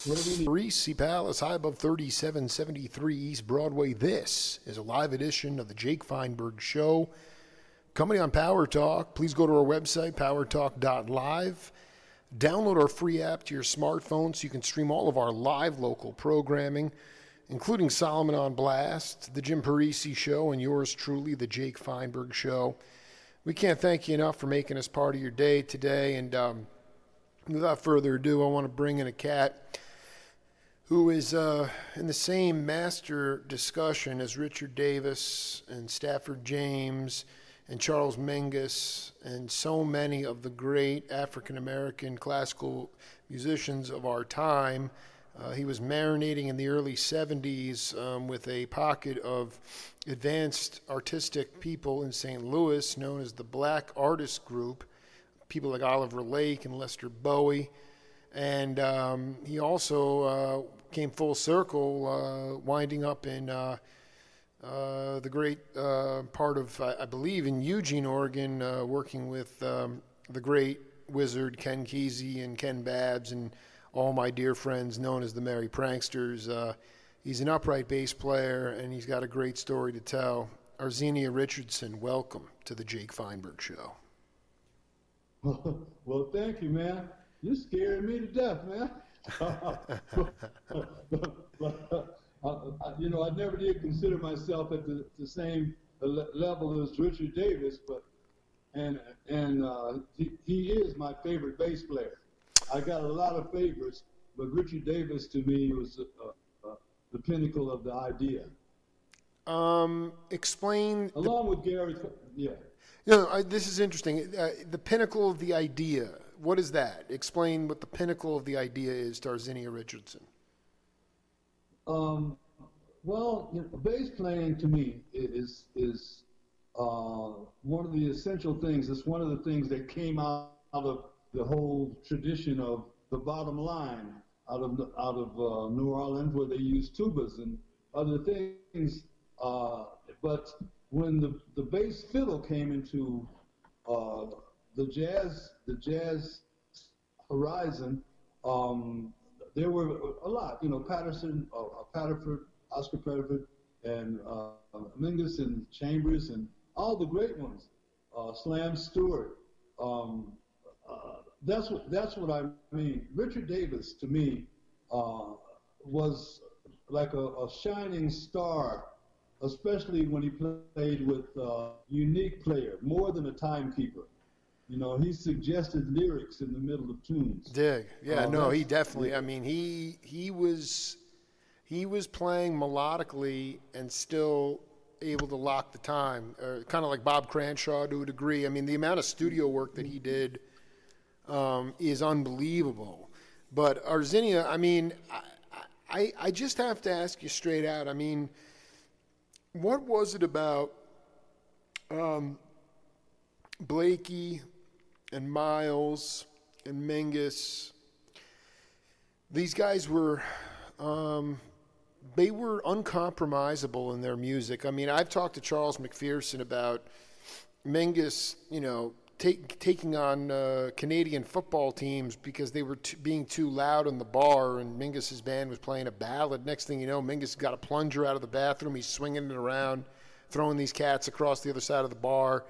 What do we need? Reese Palace, high above 3773 East Broadway. This is a live edition of the Jake Feinberg Show. Coming on Power Talk, please go to our website, powertalk.live. Download our free app to your smartphone so you can stream all of our live local programming, including Solomon on Blast, the Jim Parisi Show, and yours truly, the Jake Feinberg Show. We can't thank you enough for making us part of your day today. And without further ado, I want to bring in a cat who is in the same master discussion as Richard Davis and Stafford James and Charles Mingus and so many of the great African-American classical musicians of our time. He was marinating in the early 70s with a pocket of advanced artistic people in St. Louis known as the Black Artist Group, people like Oliver Lake and Lester Bowie. And he also came full circle, winding up in the great part of, I believe, in Eugene, Oregon, working with the great wizard Ken Kesey and Ken Babs and all my dear friends known as the Merry Pranksters. He's an upright bass player, and he's got a great story to tell. Arzinia Richardson, welcome to the Jake Feinberg Show. Well, thank you, man. You're scaring me to death, man. I never did consider myself at the same level as Richard Davis, but he is my favorite bass player. I got a lot of favorites, but Richard Davis to me was the pinnacle of the idea. Explain. Along with Gary, yeah. This is interesting. The pinnacle of the idea. What is that? Explain what the pinnacle of the idea is to Arzinia Richardson. Bass playing to me is one of the essential things. It's one of the things that came out of the whole tradition of the bottom line out of New Orleans, where they use tubas and other things. But when the bass fiddle came into the jazz horizon, there were a lot. Patterson, Patterford, Oscar Pettiford, and Mingus and Chambers, and all the great ones. Slam Stewart. That's what I mean. Richard Davis, to me, was like a shining star, especially when he played with a unique player, more than a timekeeper. He suggested lyrics in the middle of tunes. Dig. Yeah, he definitely, he was playing melodically and still able to lock the time, kind of like Bob Cranshaw to a degree. I mean, the amount of studio work that he did is unbelievable. But Arzinia, I just have to ask you straight out. What was it about Blakey and Miles and Mingus? These guys were they were uncompromisable in their music. I've talked to Charles McPherson about Mingus, taking on Canadian football teams because they were being too loud in the bar, and Mingus's band was playing a ballad. Next thing you know, Mingus got a plunger out of the bathroom. He's swinging it around, throwing these cats across the other side of the bar,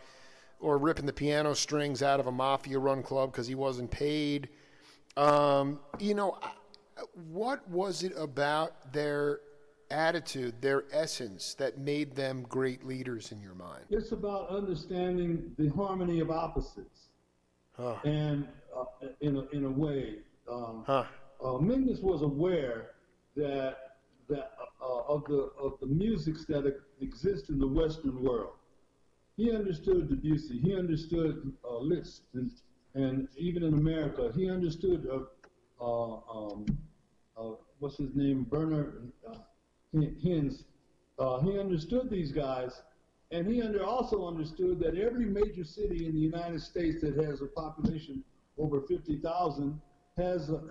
or ripping the piano strings out of a mafia-run club because he wasn't paid. What was it about their attitude, their essence, that made them great leaders in your mind? It's about understanding the harmony of opposites, and in a way, Mingus was aware that of the musics that exist in the Western world. He understood Debussy. He understood Liszt, and even in America, he understood what's his name, Bernard Hines. He understood these guys, and he also understood that every major city in the United States that has a population over 50,000 has a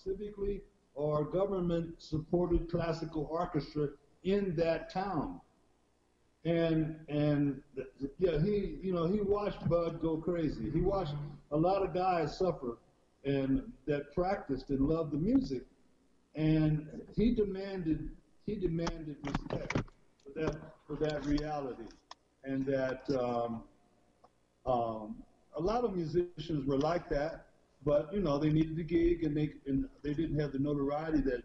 civically or government-supported classical orchestra in that town. And he watched Bud go crazy. He watched a lot of guys suffer and that practiced and loved the music, and he demanded respect for that reality, and that a lot of musicians were like that, but they needed the gig, and they didn't have the notoriety that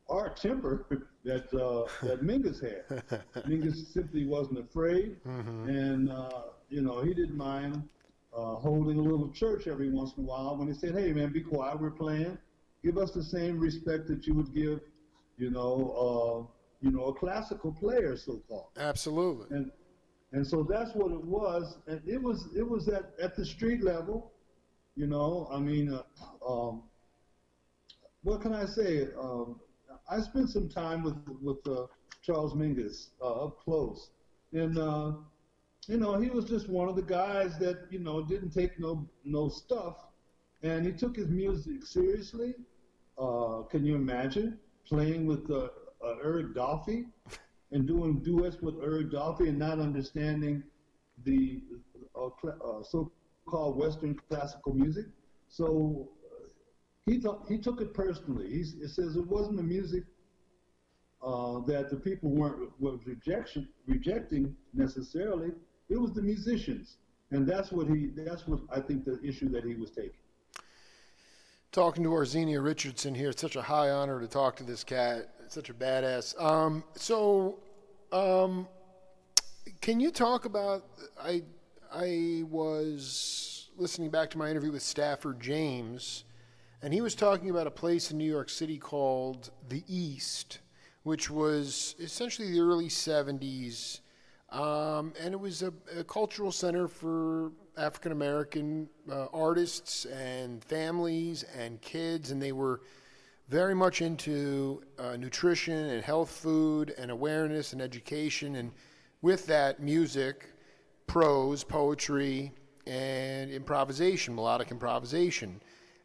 or temper that Mingus had. Mingus simply wasn't afraid, and he didn't mind holding a little church every once in a while when he said, "Hey man, be quiet, we're playing. Give us the same respect that you would give, a classical player, so-called." Absolutely. And so that's what it was, and it was at the street level, I mean, what can I say? I spent some time with Charles Mingus up close, and he was just one of the guys that didn't take no stuff, and he took his music seriously. Can you imagine playing with Eric Dolphy and doing duets with Eric Dolphy and not understanding the so-called Western classical music? So he took it personally. He says it wasn't the music that the people were rejecting necessarily. It was the musicians, and that's what I think the issue that he was taking. Talking to Arzinia Richardson here. It's such a high honor to talk to this cat. It's such a badass. Can you talk about? I was listening back to my interview with Stafford James, and he was talking about a place in New York City called the East, which was essentially the early 70s, and it was a cultural center for African-American artists and families and kids, and they were very much into nutrition and health food and awareness and education, and with that, music, prose, poetry, and improvisation, melodic improvisation.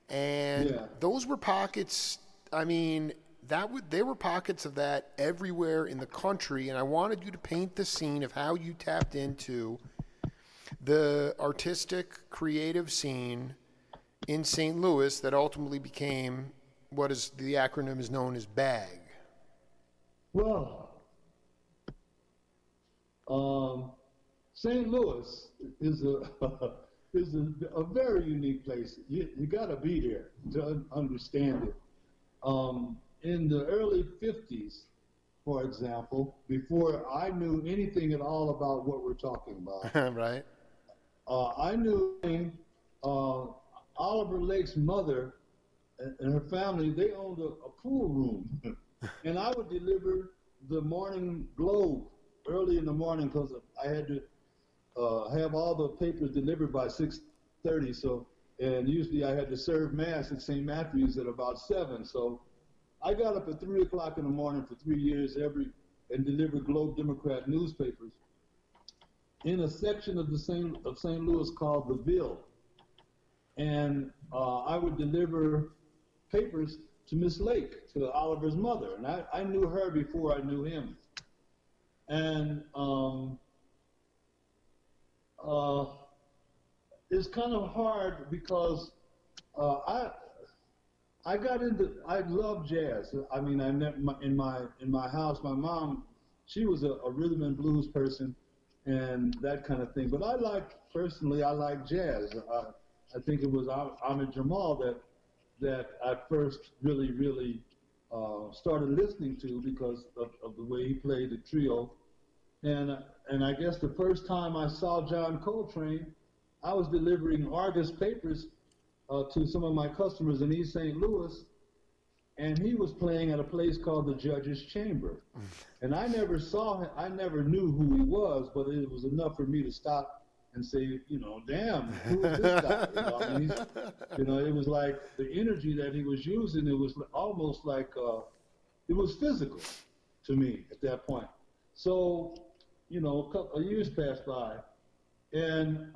And those were pockets, I mean, there were pockets of that everywhere in the country, and I wanted you to paint the scene of how you tapped into the artistic, creative scene in St. Louis that ultimately became what is the acronym is known as BAG. Well, St. Louis is a very unique place. You got to be there to understand it. In the early 50s, for example, before I knew anything at all about what we're talking about, right? I knew Oliver Lake's mother and her family. They owned a pool room, and I would deliver the Morning Globe early in the morning because I had to have all the papers delivered by 6:30. So, and usually I had to serve mass at St. Matthew's at about 7. So I got up at 3 o'clock in the morning for 3 years and delivered Globe Democrat newspapers in a section of St. Louis called the Ville, and I would deliver papers to Miss Lake, to Oliver's mother, and I knew her before I knew him, and it's kind of hard because I love jazz. I mean, in my house, my mom, she was a rhythm and blues person and that kind of thing. But I like jazz. I think it was Ahmed Jamal that I first really started listening to because of the way he played the trio. And I guess the first time I saw John Coltrane, I was delivering Argus papers to some of my customers in East St. Louis, and he was playing at a place called the Judge's Chamber. And I never saw him, I never knew who he was, but it was enough for me to stop and say, damn, who is this guy? I mean, it was like the energy that he was using, it was almost like, it was physical to me at that point. So, a couple of years passed by, and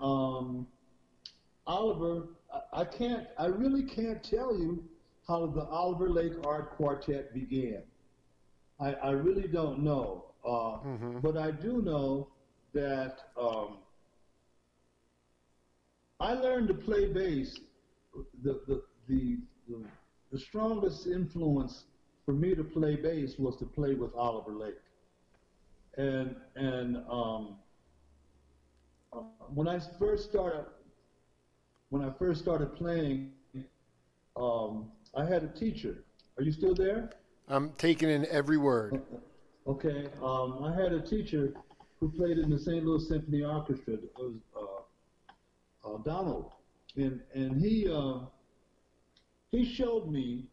Oliver, I really can't tell you how the Oliver Lake Art Quartet began. I really don't know, but I do know that I learned to play bass. The the the, the strongest influence for me to play bass was to play with Oliver Lake. And when I first started playing, I had a teacher. Are you still there? I'm taking in every word. Okay. I had a teacher who played in the St. Louis Symphony Orchestra. It was Donald, and he showed me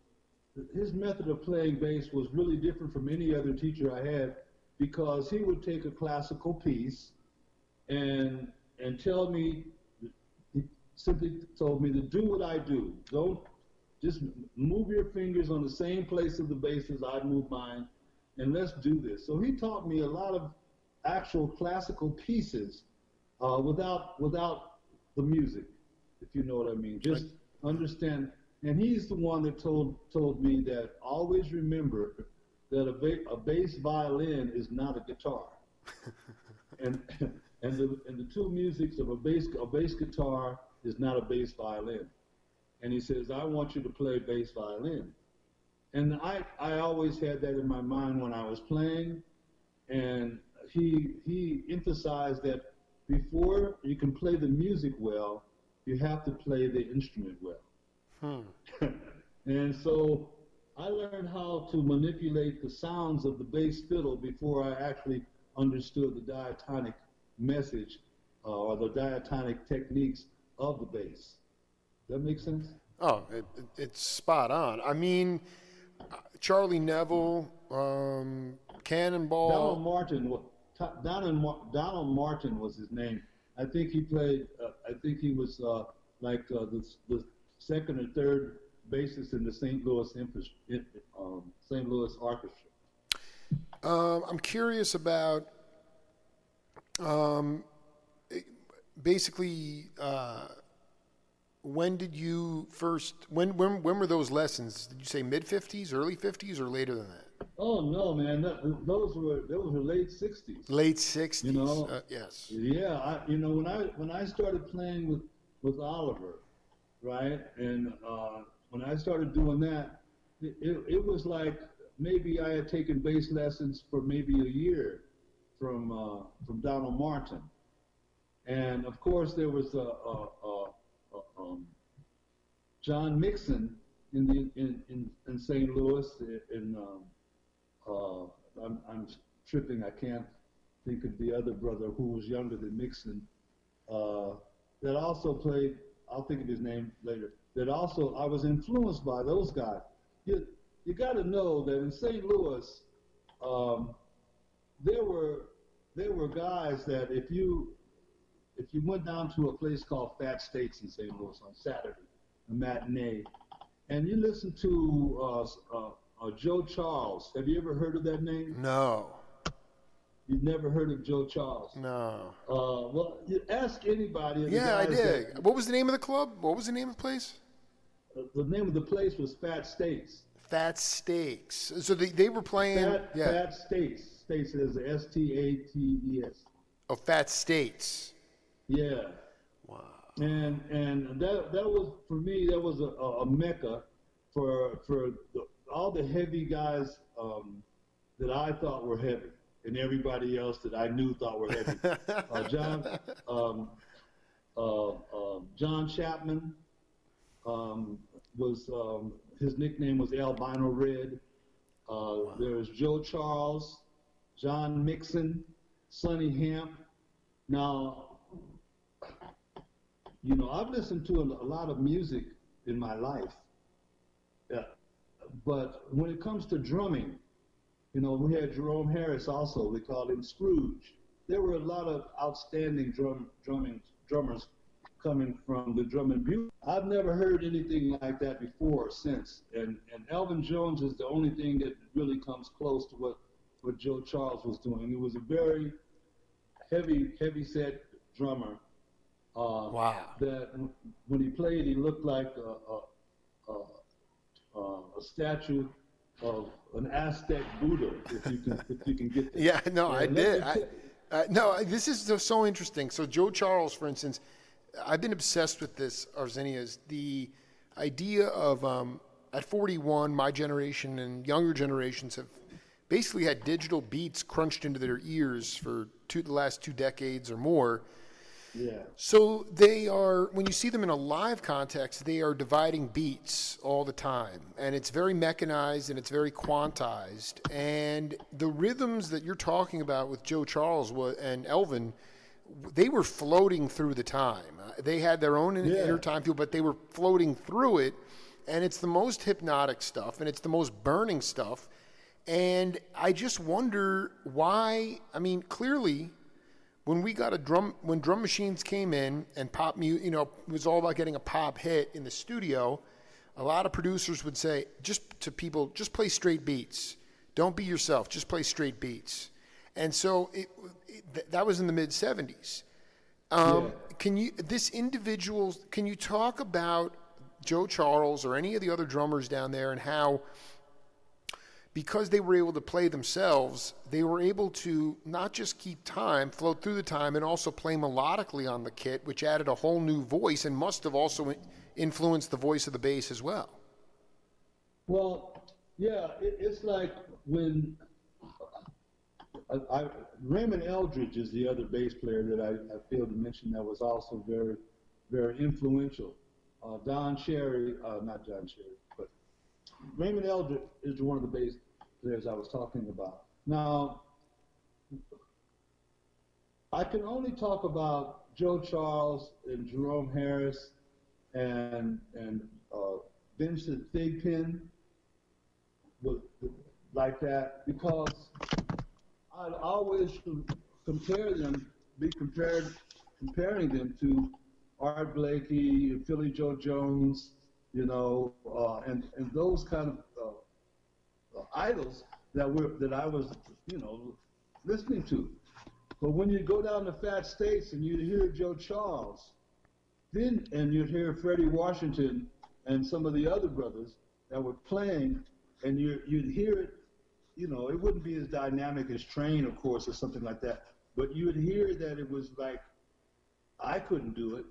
that his method of playing bass was really different from any other teacher I had, because he would take a classical piece and tell me, he simply told me to do what I do. Don't just move your fingers on the same place of the bass as I move mine, and let's do this. So he taught me a lot of actual classical pieces without the music, if you know what I mean. Just understand. And he's the one that told me that always remember that a bass violin is not a guitar. and the two musics of a bass guitar is not a bass violin. And he says, I want you to play bass violin. And I always had that in my mind when I was playing. And he emphasized that before you can play the music well, you have to play the instrument well. And so I learned how to manipulate the sounds of the bass fiddle before I actually understood the diatonic message or the diatonic techniques of the bass. Does that make sense? Oh, it's spot on. I mean, Charlie Neville, Cannonball. Donald Martin was his name. I think he played. I think he was the second or third bassist in the St. Louis Orchestra. I'm curious about basically. When did you first? When were those lessons? Did you say mid-50s, early 50s, or later than that? Oh no, man! Those were late '60s. Late '60s. You know, yes. Yeah, when I started playing with Oliver, right, and when I started doing that, it was like maybe I had taken bass lessons for maybe a year from Donald Martin, and of course there was John Mixon in St. Louis. I'm tripping. I can't think of the other brother who was younger than Mixon. That also played. I'll think of his name later. That also I was influenced by those guys. You got to know that in St. Louis, there were guys that if you went down to a place called Fat States in St. Louis on Saturday, a matinee, and you listened to Joe Charles. Have you ever heard of that name? No. You've never heard of Joe Charles? No. Well, you ask anybody. Yeah, I did. What was the name of the club? What was the name of the place? The name of the place was Fat States. Fat Steaks. So they were playing. Fat States. States is States. Oh, Fat States. Yeah. Wow. And that was, for me, that was a mecca for all the heavy guys that I thought were heavy, and everybody else that I knew thought were heavy. John Chapman was his nickname was Albino Red. Wow. There's Joe Charles, John Mixon, Sonny Hamp. Now, I've listened to a lot of music in my life, but when it comes to drumming, we had Jerome Harris also. We called him Scrooge. There were a lot of outstanding drummers coming from the drum and bugle. I've never heard anything like that before or since. And Elvin Jones is the only thing that really comes close to what Joe Charles was doing. He was a very heavy set drummer. Wow. That when he played, he looked like a statue of an Aztec Buddha, if you can get that. Yeah, no, I did. No, this is so interesting. So Joe Charles, for instance, I've been obsessed with this, Arzinia, is the idea of at 41, my generation and younger generations have basically had digital beats crunched into their ears for the last 2 decades or more. Yeah. So they are, when you see them in a live context, they are dividing beats all the time. And it's very mechanized and it's very quantized. And the rhythms that you're talking about with Joe Charles and Elvin, they were floating through the time. They had their own inner time feel, but they were floating through it. And it's the most hypnotic stuff and it's the most burning stuff. And I just wonder why, I mean, clearly, when we got when drum machines came in and pop music, it was all about getting a pop hit in the studio, a lot of producers would say, just play straight beats. Don't be yourself, just play straight beats. And so that was in the mid 70s. Can you talk about Joe Charles or any of the other drummers down there and how, because they were able to play themselves, they were able to not just keep time, float through the time, and also play melodically on the kit, which added a whole new voice and must have also influenced the voice of the bass as well. Well, yeah, it's like when Raymond Eldridge is the other bass player that I failed to mention that was also very, very influential. Not John Sherry, but Raymond Eldridge is one of the bass players I was talking about. Now, I can only talk about Joe Charles and Jerome Harris and Vincent Thigpen like that because I'd always comparing them to Art Blakey, Philly Joe Jones, and those kind of idols that I was, listening to. But when you go down to Fat States and you hear Joe Charles, and you'd hear Freddie Washington and some of the other brothers that were playing, and you'd hear it, it wouldn't be as dynamic as Train, of course, or something like that. But you would hear that it was like, I couldn't do it.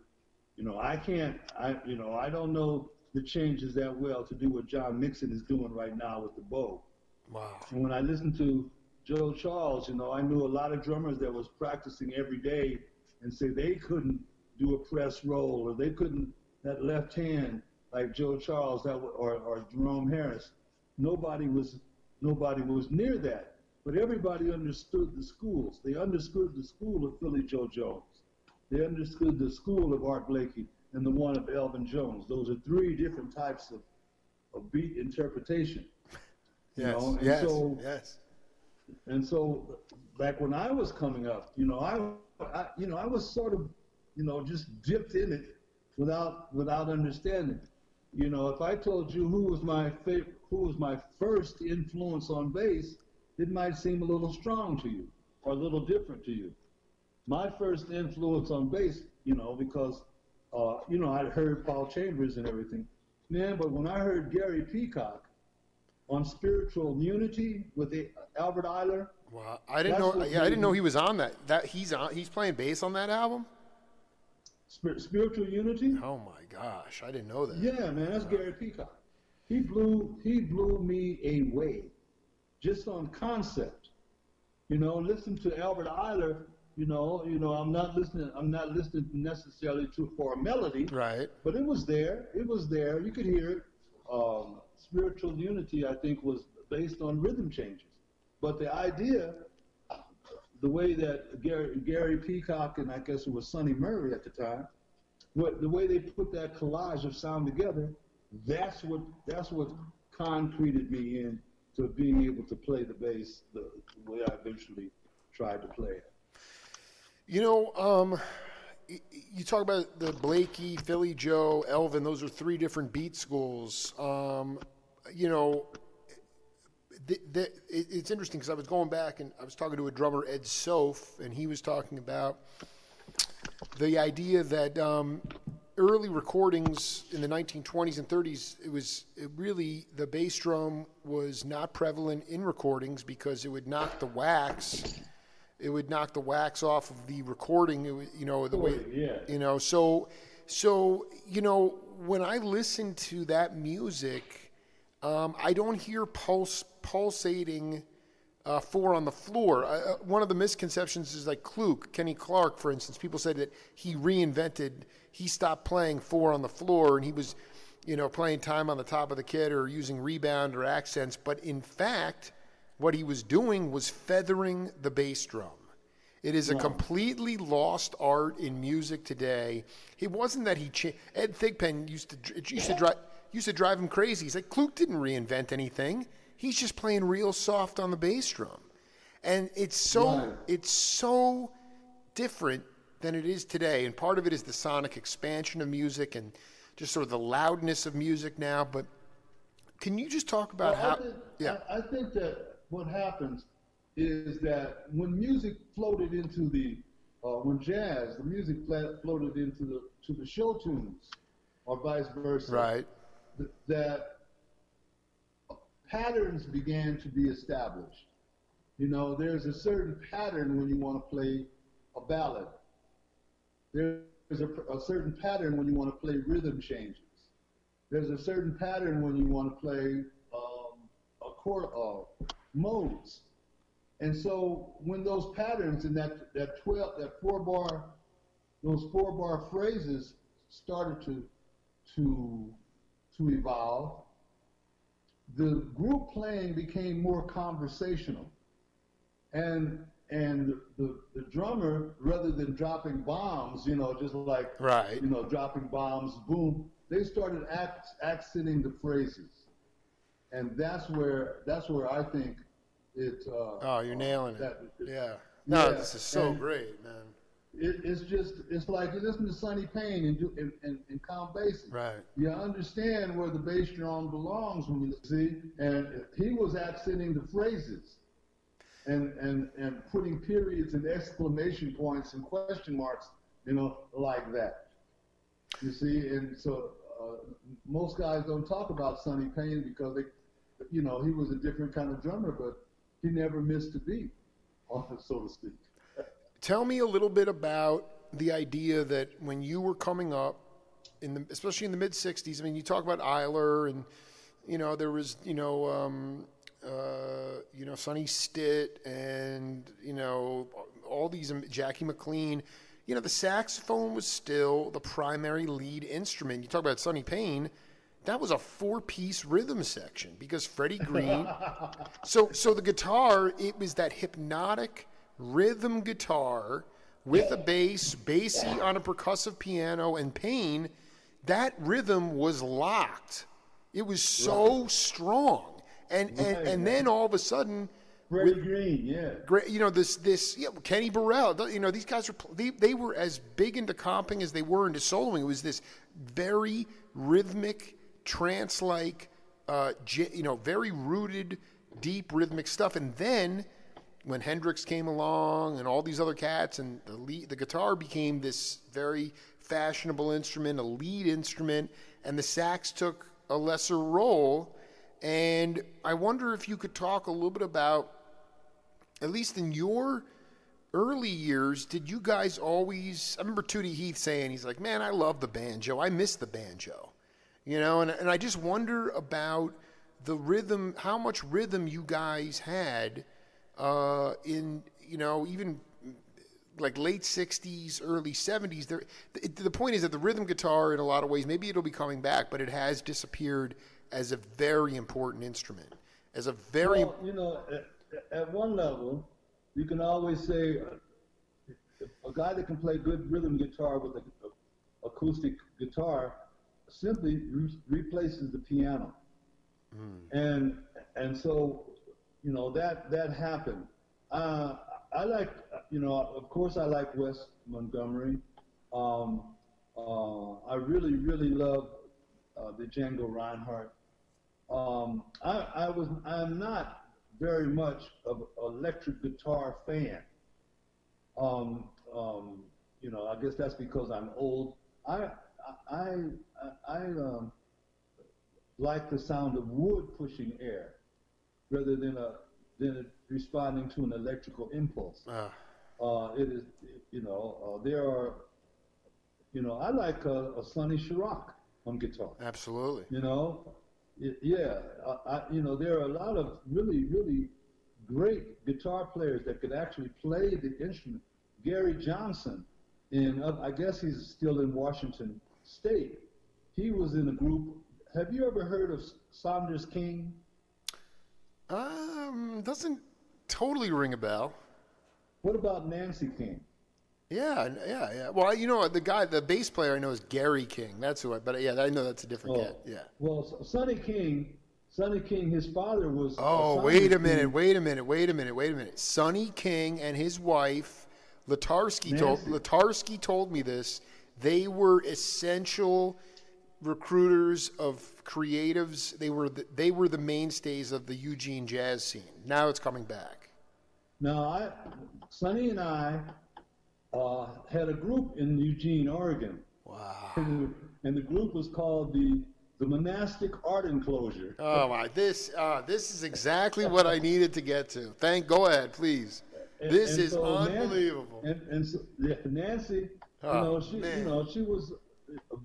I don't know the changes that well to do what John Mixon is doing right now with the bow. Wow. And when I listened to Joe Charles, I knew a lot of drummers that was practicing every day and say they couldn't do a press roll or they couldn't, that left hand like Joe Charles or Jerome Harris. Nobody was near that. But everybody understood the schools. They understood the school of Philly Joe Jones. They understood the school of Art Blakey and the one of Elvin Jones. Those are 3 different types of beat interpretation. Yes. And so back when I was coming up, I was sort of, just dipped in it without understanding. If I told you who was my first influence on bass, it might seem a little strong to you or a little different to you. My first influence on bass, because, I'd heard Paul Chambers and everything. Man, but when I heard Gary Peacock on Spiritual Unity with Albert Eiler. Wow, I didn't know he was on that. He's playing bass on that album? Spiritual Unity? Oh my gosh, I didn't know that. Yeah, man, that's Gary Peacock. He blew me away just on concept. Listen to Albert Eiler. I'm not listening necessarily for a melody. Right. But it was there. You could hear it. Spiritual Unity, I think, was based on rhythm changes. But the idea, the way that Gary Peacock and I guess it was Sonny Murray at the time, the way they put that collage of sound together, that's what concreted me into being able to play the bass the way I eventually tried to play it. You talk about the Blakey, Philly Joe, Elvin. Those are 3 different beat schools. It's interesting because I was going back and I was talking to a drummer, Ed Soph, and he was talking about the idea that early recordings in the 1920s and 30s, the bass drum was not prevalent in recordings because it would knock the wax. It would knock the wax off of the recording. It would, the way, yeah. when I listen to that music, I don't hear pulsating four on the floor. One of the misconceptions is like Kenny Clark, for instance. People said that he stopped playing four on the floor and he was, playing time on the top of the kit or using rebound or accents. But in fact, what he was doing was feathering the bass drum. It is a completely lost art in music today. It wasn't that Ed Thigpen used to drive him crazy. He's like, Kluk didn't reinvent anything. He's just playing real soft on the bass drum. And it's so different than it is today. And part of it is the sonic expansion of music and just sort of the loudness of music now. But can you just talk about I think that what happens is that when music floated into the music floated into the show tunes, or vice versa. Right. That patterns began to be established. There's a certain pattern when you want to play a ballad. There's a certain pattern when you want to play rhythm changes. There's a certain pattern when you want to play modes. And so when those patterns and those 4-bar phrases started to evolve, the group playing became more conversational, and the drummer, rather than dropping bombs, just like dropping bombs, boom, they started accenting the phrases, and that's where I think it. You're nailing it. This is so great, man. It's like you listen to Sonny Payne and Count Basie. Right. You understand where the bass drum belongs when you see, and he was accenting the phrases, and putting periods and exclamation points and question marks, like that. You see, and so most guys don't talk about Sonny Payne because he was a different kind of drummer, but he never missed a beat, so to speak. Tell me a little bit about the idea that when you were coming up, especially in the mid '60s. I mean, you talk about Eiler, and there was Sonny Stitt, and all these, Jackie McLean. The saxophone was still the primary lead instrument. You talk about Sonny Payne. That was a 4-piece rhythm section because Freddie Green. So the guitar, it was that hypnotic rhythm guitar with a bass, Basie on a percussive piano, and Payne. That rhythm was locked. It was so strong, and then all of a sudden, Freddie Green, great. Kenny Burrell. These guys they were as big into comping as they were into soloing. It was this very rhythmic, trance-like, very rooted, deep rhythmic stuff. And then when Hendrix came along and all these other cats, and the guitar became this very fashionable instrument, a lead instrument, and the sax took a lesser role. And I wonder if you could talk a little bit about, at least in your early years, did you guys always, I remember Tootie Heath saying, he's like, man, I love the banjo. I miss the banjo. And I just wonder about the rhythm, how much rhythm you guys had in, even like late 60s, early 70s. The point is that the rhythm guitar, in a lot of ways, maybe it'll be coming back, but it has disappeared as a very important instrument. At one level, you can always say a guy that can play good rhythm guitar with an acoustic guitar simply replaces the piano. And so, that happened. I like, of course I like Wes Montgomery. I really, really love the Django Reinhardt. I'm not very much of electric guitar fan. I guess that's because I'm old. I like the sound of wood pushing air rather than responding to an electrical impulse. It is, there are, I like a Sonny Chirac. on guitar. Absolutely. You know, yeah, there are a lot of really, really great guitar players that could actually play the instrument. Gary Johnson, I guess he's still in Washington State. He was in a group. Have you ever heard of Saunders King? Doesn't totally ring a bell. What about Nancy King? Yeah, yeah, yeah. Well, the bass player I know is Gary King. That's who but yeah, I know that's a different Oh, cat. Yeah. well, Sonny King, his father was Oh, Saunders King, wait a minute. Sonny King and his wife, Nancy. Latarsky told me this. They were essential recruiters of creatives. They were the mainstays of the Eugene jazz scene. Now it's coming back. Now, Sonny and I had a group in Eugene, Oregon, Wow. and the group was called the Monastic Art Enclosure. Oh my! This is exactly what I needed to get to. Go ahead, please. This And is so unbelievable. Nancy, Oh man. she was is a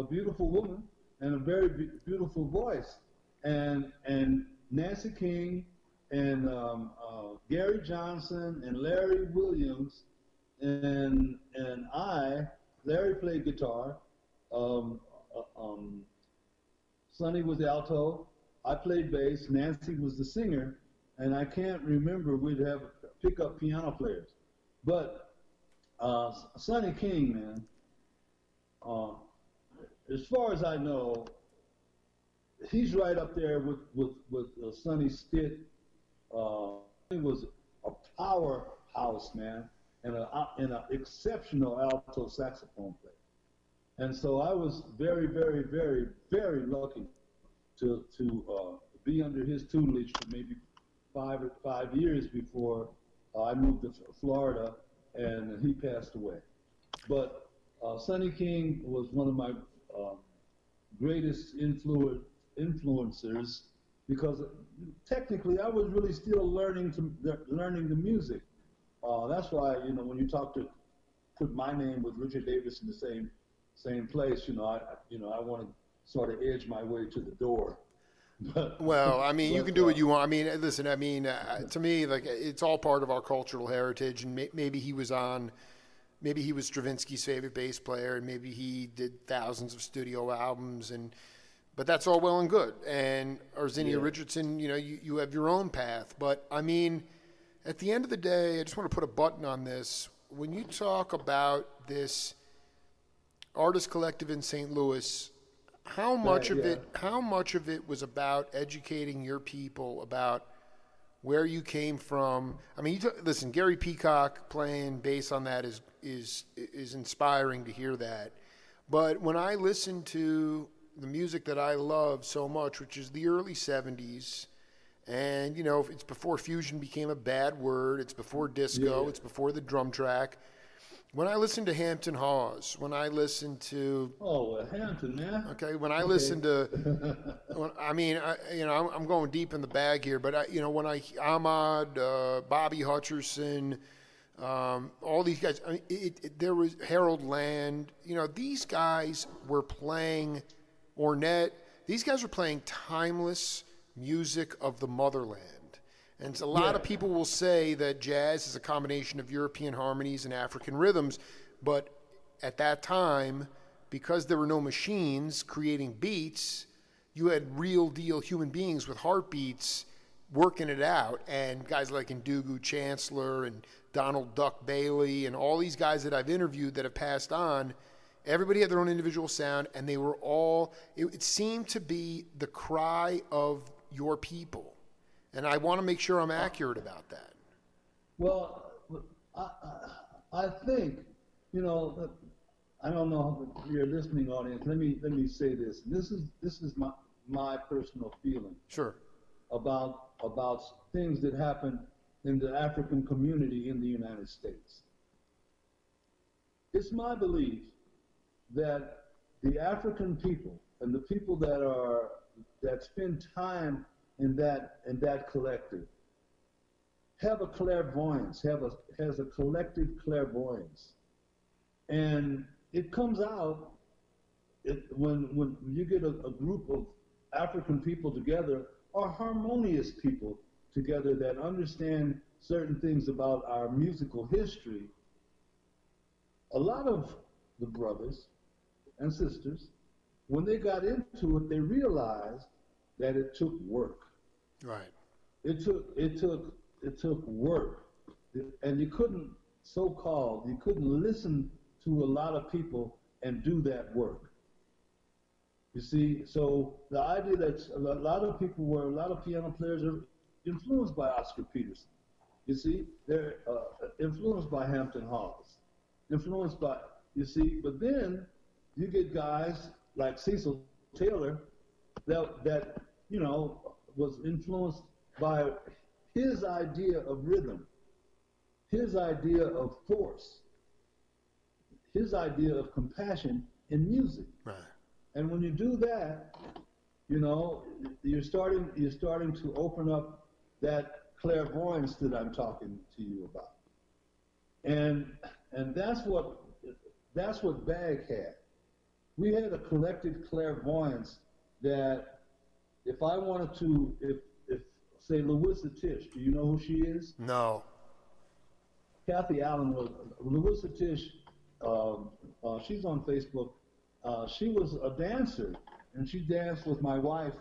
beautiful woman and a very beautiful voice. And Nancy King and Gary Johnson and Larry Williams and Larry played guitar. Um, Sonny was alto. I played bass. Nancy was the singer, and I can't remember. We'd have pickup piano players, but Sonny King, man. Uh, as far as I know, he's right up there with Sonny Stitt. He was a powerhouse, man, and an exceptional alto saxophone player. And so I was very, very, very, very lucky to be under his tutelage for maybe 5 years before I moved to Florida, and he passed away. But Sonny King was one of my greatest influencers because technically I was really still learning the music. That's why when you put my name with Richard Davis in the same place, I want to sort of edge my way to the door. Well, I mean, you But can do what you want. I mean, listen. I mean, to me, like it's all part of our cultural heritage, and maybe he was Stravinsky's favorite bass player, and maybe he did thousands of studio albums, but that's all well and good. And Arzinia Yeah. Richardson, you have your own path. But I mean, at the end of the day, I just want to put a button on this. When you talk about this artist collective in St. Louis, how much of it was about educating your people about where you came from? I mean, listen, Gary Peacock playing bass on that is inspiring to hear that. But when I listen to the music that I love so much, which is the early 70s, and it's before fusion became a bad word, it's before disco, Yeah. it's before the drum track. When I listen to Hampton Hawes, when I listen to Hampton, man. okay, when I Okay. listen to, I'm going deep in the bag here, but when Ahmad, Bobby Hutcherson, all these guys, I mean, there was Harold Land, these guys were playing Ornette. These guys were playing timeless music of the motherland. And a lot of people will say that jazz is a combination of European harmonies and African rhythms, but at that time, because there were no machines creating beats, you had real deal human beings with heartbeats working it out. And guys like Ndugu Chancellor and Donald Duck Bailey and all these guys that I've interviewed that have passed on, everybody had their own individual sound, and they were all, it seemed to be the cry of your people. And I want to make sure I'm accurate about that. Well, I think I don't know your listening audience. Let me say this. This is my personal feeling Sure. about things that happen in the African community in the United States. It's my belief that the African people and the people that spend time in that collective have a clairvoyance, has a collective clairvoyance, and it comes out when you get a group of African people together, or harmonious people together that understand certain things about our musical history, a lot of the brothers and sisters, when they got into it, they realized that it took work. Right. It took work, and you couldn't listen to a lot of people and do that work. You see, so the idea that a lot of piano players are influenced by Oscar Peterson. You see, they're influenced by Hampton Hawes, influenced by, you see, but then you get guys like Cecil Taylor that was influenced by his idea of rhythm, his idea of force, his idea of compassion in music. Right. And when you do that, you're starting to open up that clairvoyance that I'm talking to you about. And that's what Bag had. We had a collective clairvoyance that if I wanted to, if say Louisa Tish, do you know who she is? No. Kathy Allen was Louisa Tish. She's on Facebook. She was a dancer, and she danced with my wife,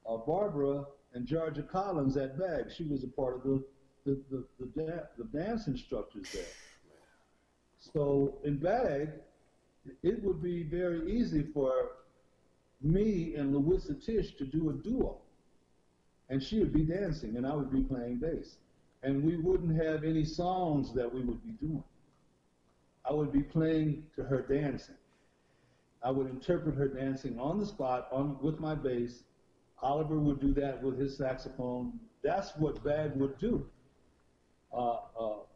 Barbara, and Georgia Collins at Bag. She was a part of the dance instructors there. So in Bag, it would be very easy for me and Louisa Tish to do a duo. And she would be dancing, and I would be playing bass. And we wouldn't have any songs that we would be doing. I would be playing to her dancing. I would interpret her dancing on the spot with my bass. Oliver would do that with his saxophone. That's what Bag would do.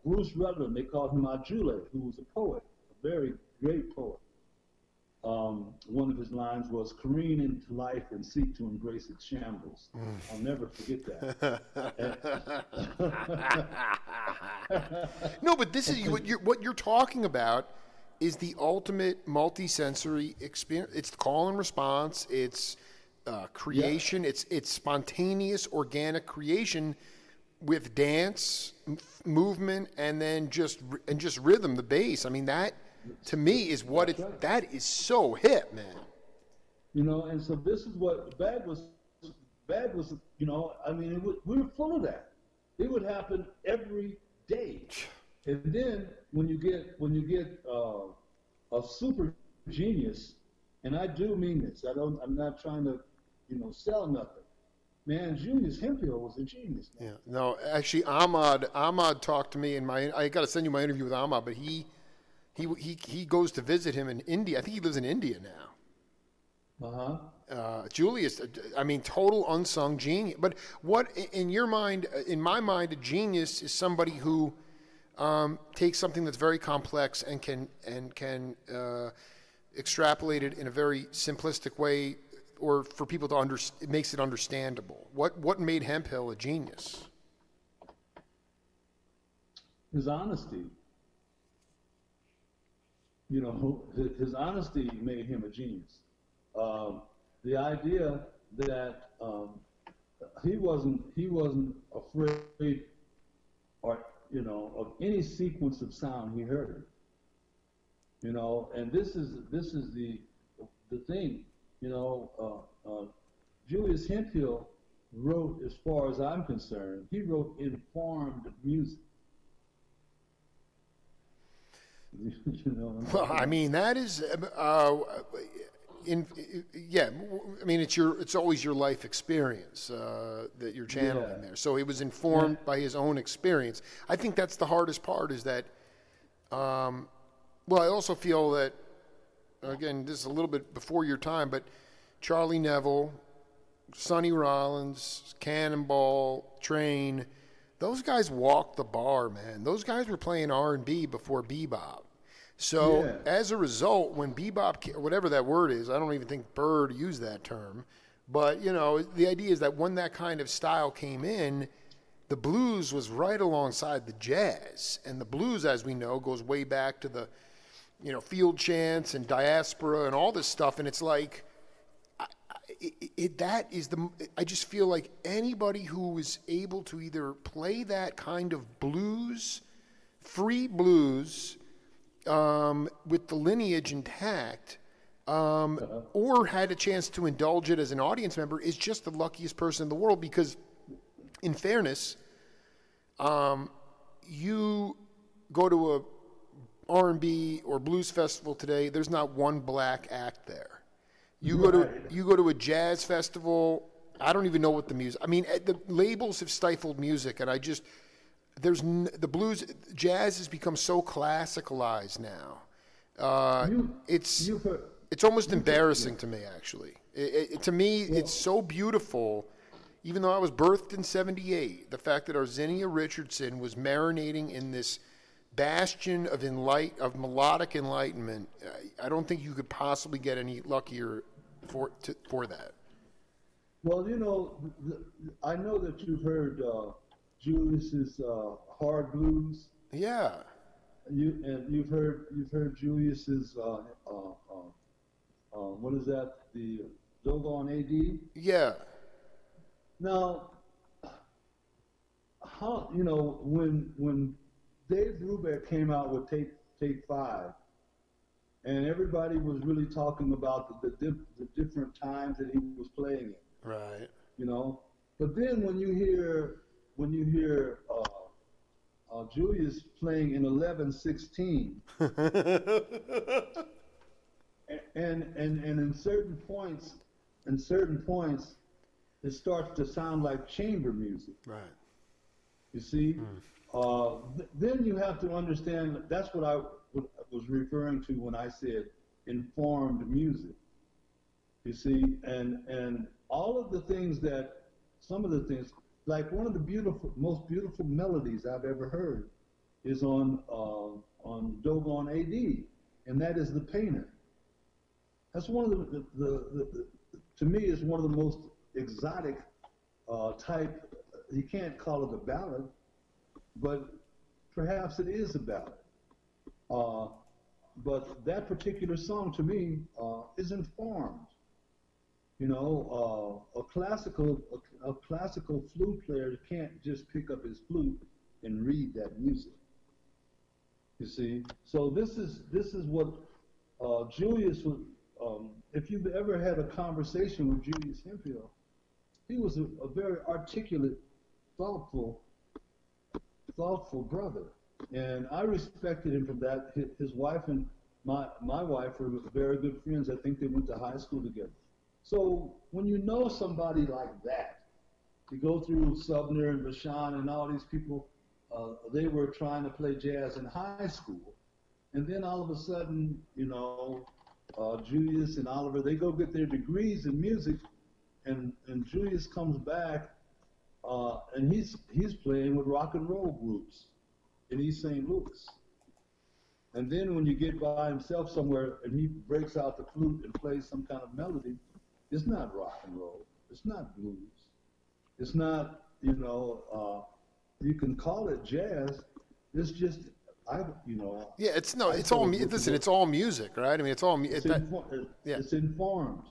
Bruce Rutland, they called him Ajule, who was a poet, a very great poet. One of his lines was, "Careen into life and seek to embrace its shambles." I'll never forget that. No, but this is what you're talking about is the ultimate multisensory experience. It's call and response. It's creation. Yeah. It's spontaneous, organic creation with dance, movement, and then just rhythm, the bass. I mean, that to me is what it. Right. That is so hip, man. And so this is what Bag was. I mean, we were full of that. It would happen every day. And then when you get a super genius, and I do mean this. I'm not trying to, sell nothing. Man, Julius Hemphill was a genius. Man. Yeah. No, actually, Ahmad talked to me, and I got to send you my interview with Ahmad, but he goes to visit him in India. I think he lives in India now. Julius, I mean, total unsung genius. But what in your mind, in my mind, a genius is somebody who takes something that's very complex and can extrapolate it in a very simplistic way, or for people to it makes it understandable. What made Hemphill a genius? His honesty. His honesty made him a genius. The idea that he wasn't afraid, or of any sequence of sound he heard. And this is the thing. Julius Hemphill wrote, as far as I'm concerned, he wrote informed music. Well, I mean, that is, I mean, it's always your life experience that you're channeling there. So he was informed by his own experience. I think that's the hardest part. Is that, I also feel that, again, this is a little bit before your time, but Charlie Neville, Sonny Rollins, Cannonball, Train, those guys walked the bar, man. Those guys were playing R&B before bebop. So as a result, when bebop, whatever that word is, I don't even think Bird used that term, but the idea is that when that kind of style came in, the blues was right alongside the jazz, and the blues, as we know, goes way back to the field chants and diaspora and all this stuff, and it's like, I just feel like anybody who is able to either play that kind of blues, free blues, with the lineage intact, or had a chance to indulge it as an audience member is just the luckiest person in the world. Because, in fairness, you go to a R&B or blues festival today, there's not one black act there. You go to a jazz festival, I don't even know what the music. I mean, the labels have stifled music, and the blues, jazz has become so classicalized now. It's almost embarrassing to me, actually. To me, it's so beautiful. Even though I was birthed in '78, the fact that Arzinia Richardson was marinating in this bastion of melodic enlightenment, I don't think you could possibly get any luckier for that. Well, I know that you've heard Julius's hard blues. Yeah. You've heard Julius's what is that? The Doggone AD. Yeah. Now, how when Dave Brubeck came out with Take 5, and everybody was really talking about the different times that he was playing it. Right. But then when you hear Julius playing in 11/16, and in certain points, it starts to sound like chamber music. Right. You see. Then you have to understand that's what I was referring to when I said informed music. You see, and all of the things some of the things, like one of the most beautiful melodies I've ever heard is on Doggone AD, and that is The Painter. That's one of the to me is one of the most exotic type. You can't call it a ballad, but perhaps it is a ballad. But that particular song to me is informed. A classical flute player can't just pick up his flute and read that music. You see, so this is what Julius was. If you've ever had a conversation with Julius Hemphill, he was a very articulate, thoughtful brother, and I respected him for that. His wife and my wife were very good friends. I think they went to high school together. So when you know somebody like that, you go through Subner and Bashan and all these people, they were trying to play jazz in high school, and then all of a sudden, Julius and Oliver, they go get their degrees in music, and Julius comes back. And he's playing with rock and roll groups in East St. Louis. And then when you get by himself somewhere and he breaks out the flute and plays some kind of melody, it's not rock and roll. It's not blues. It's not, you can call it jazz. It's just, Yeah, it's all music, right? I mean, it's all it's informed.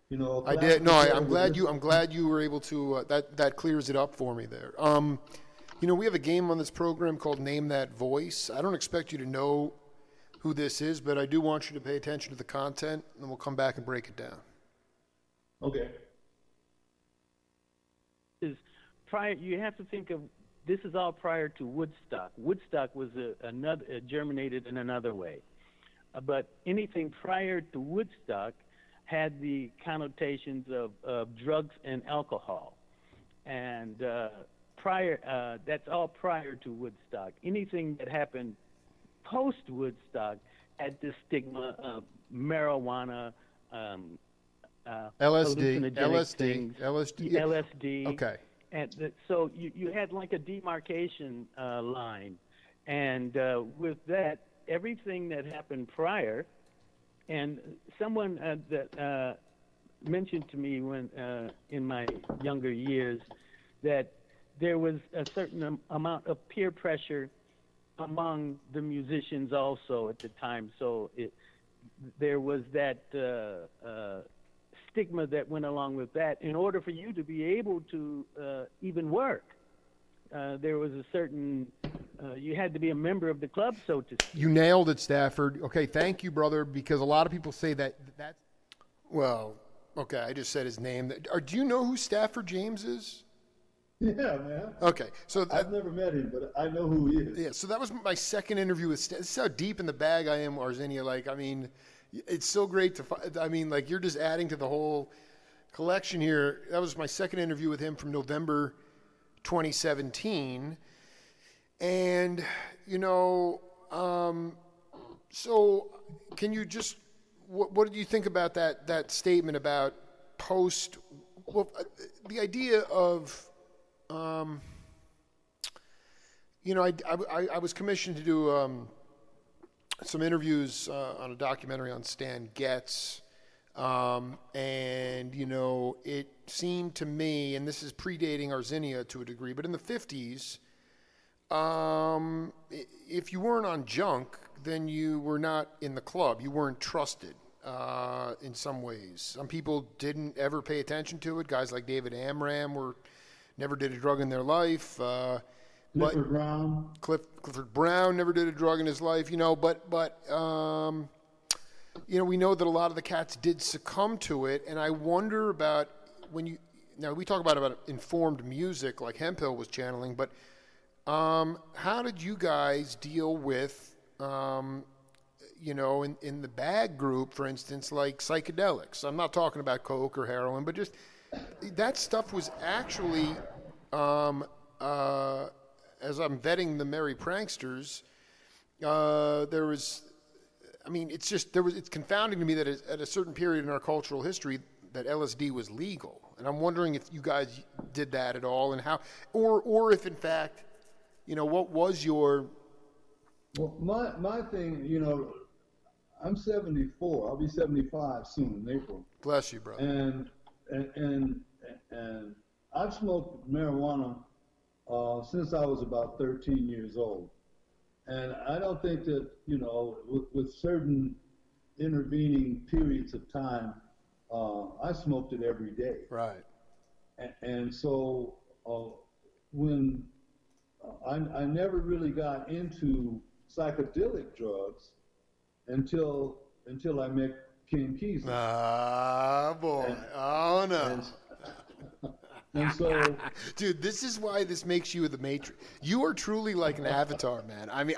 I did. No, I'm glad you were able to. That clears it up for me there. We have a game on this program called Name That Voice. I don't expect you to know who this is, but I do want you to pay attention to the content, and we'll come back and break it down. Okay. You have to think of this is all prior to Woodstock. Woodstock was germinated in another way, but anything prior to Woodstock had the connotations of drugs and alcohol, and that's all prior to Woodstock. Anything that happened post Woodstock had this stigma of marijuana, LSD. Okay. And so you had like a demarcation line, and with that, everything that happened prior. And someone that mentioned to me when in my younger years that there was a certain amount of peer pressure among the musicians also at the time. So there was that stigma that went along with that. In order for you to be able to even work, there was a certain you had to be a member of the club, so to speak. You nailed it, Stafford. Okay, thank you, brother, because a lot of people say that's... Well, okay, I just said his name. Do you know who Stafford James is? Yeah, man. Okay, so... I've never met him, but I know who he is. Yeah, so that was my second interview with Stafford. This is how deep in the bag I am, Arzinia. Like, I mean, it's so great to find... I mean, like, you're just adding to the whole collection here. That was my second interview with him from November 2017. And, you know, so can you just, what did you think about that statement about the idea of, you know, I was commissioned to do some interviews on a documentary on Stan Getz. And, you know, it seemed to me, and this is predating Arzinia to a degree, but in the 50s, if you weren't on junk, then you were not in the club. You weren't trusted in some ways. Some people didn't ever pay attention to it. Guys like David Amram never did a drug in their life. Clifford Brown. Clifford Brown never did a drug in his life, you know, but you know, we know that a lot of the cats did succumb to it, and I wonder about now we talk about informed music like Hemphill was channeling, but how did you guys deal with, you know, in the bag group, for instance, like psychedelics? I'm not talking about coke or heroin, but just that stuff was actually, as I'm vetting the Merry Pranksters, there was, I mean, it's confounding to me that at a certain period in our cultural history that LSD was legal. And I'm wondering if you guys did that at all, and how, or if in fact, you know, what was your... Well, my thing, you know, I'm 74. I'll be 75 soon in April. Bless you, brother. And I've smoked marijuana since I was about 13 years old. And I don't think that, you know, with certain intervening periods of time, I smoked it every day. Right. And so when I never really got into psychedelic drugs until I met Ken Kesey. Ah, boy. Oh, no. And so, dude, this is why this makes you the Matrix. You are truly like an avatar, man. I mean,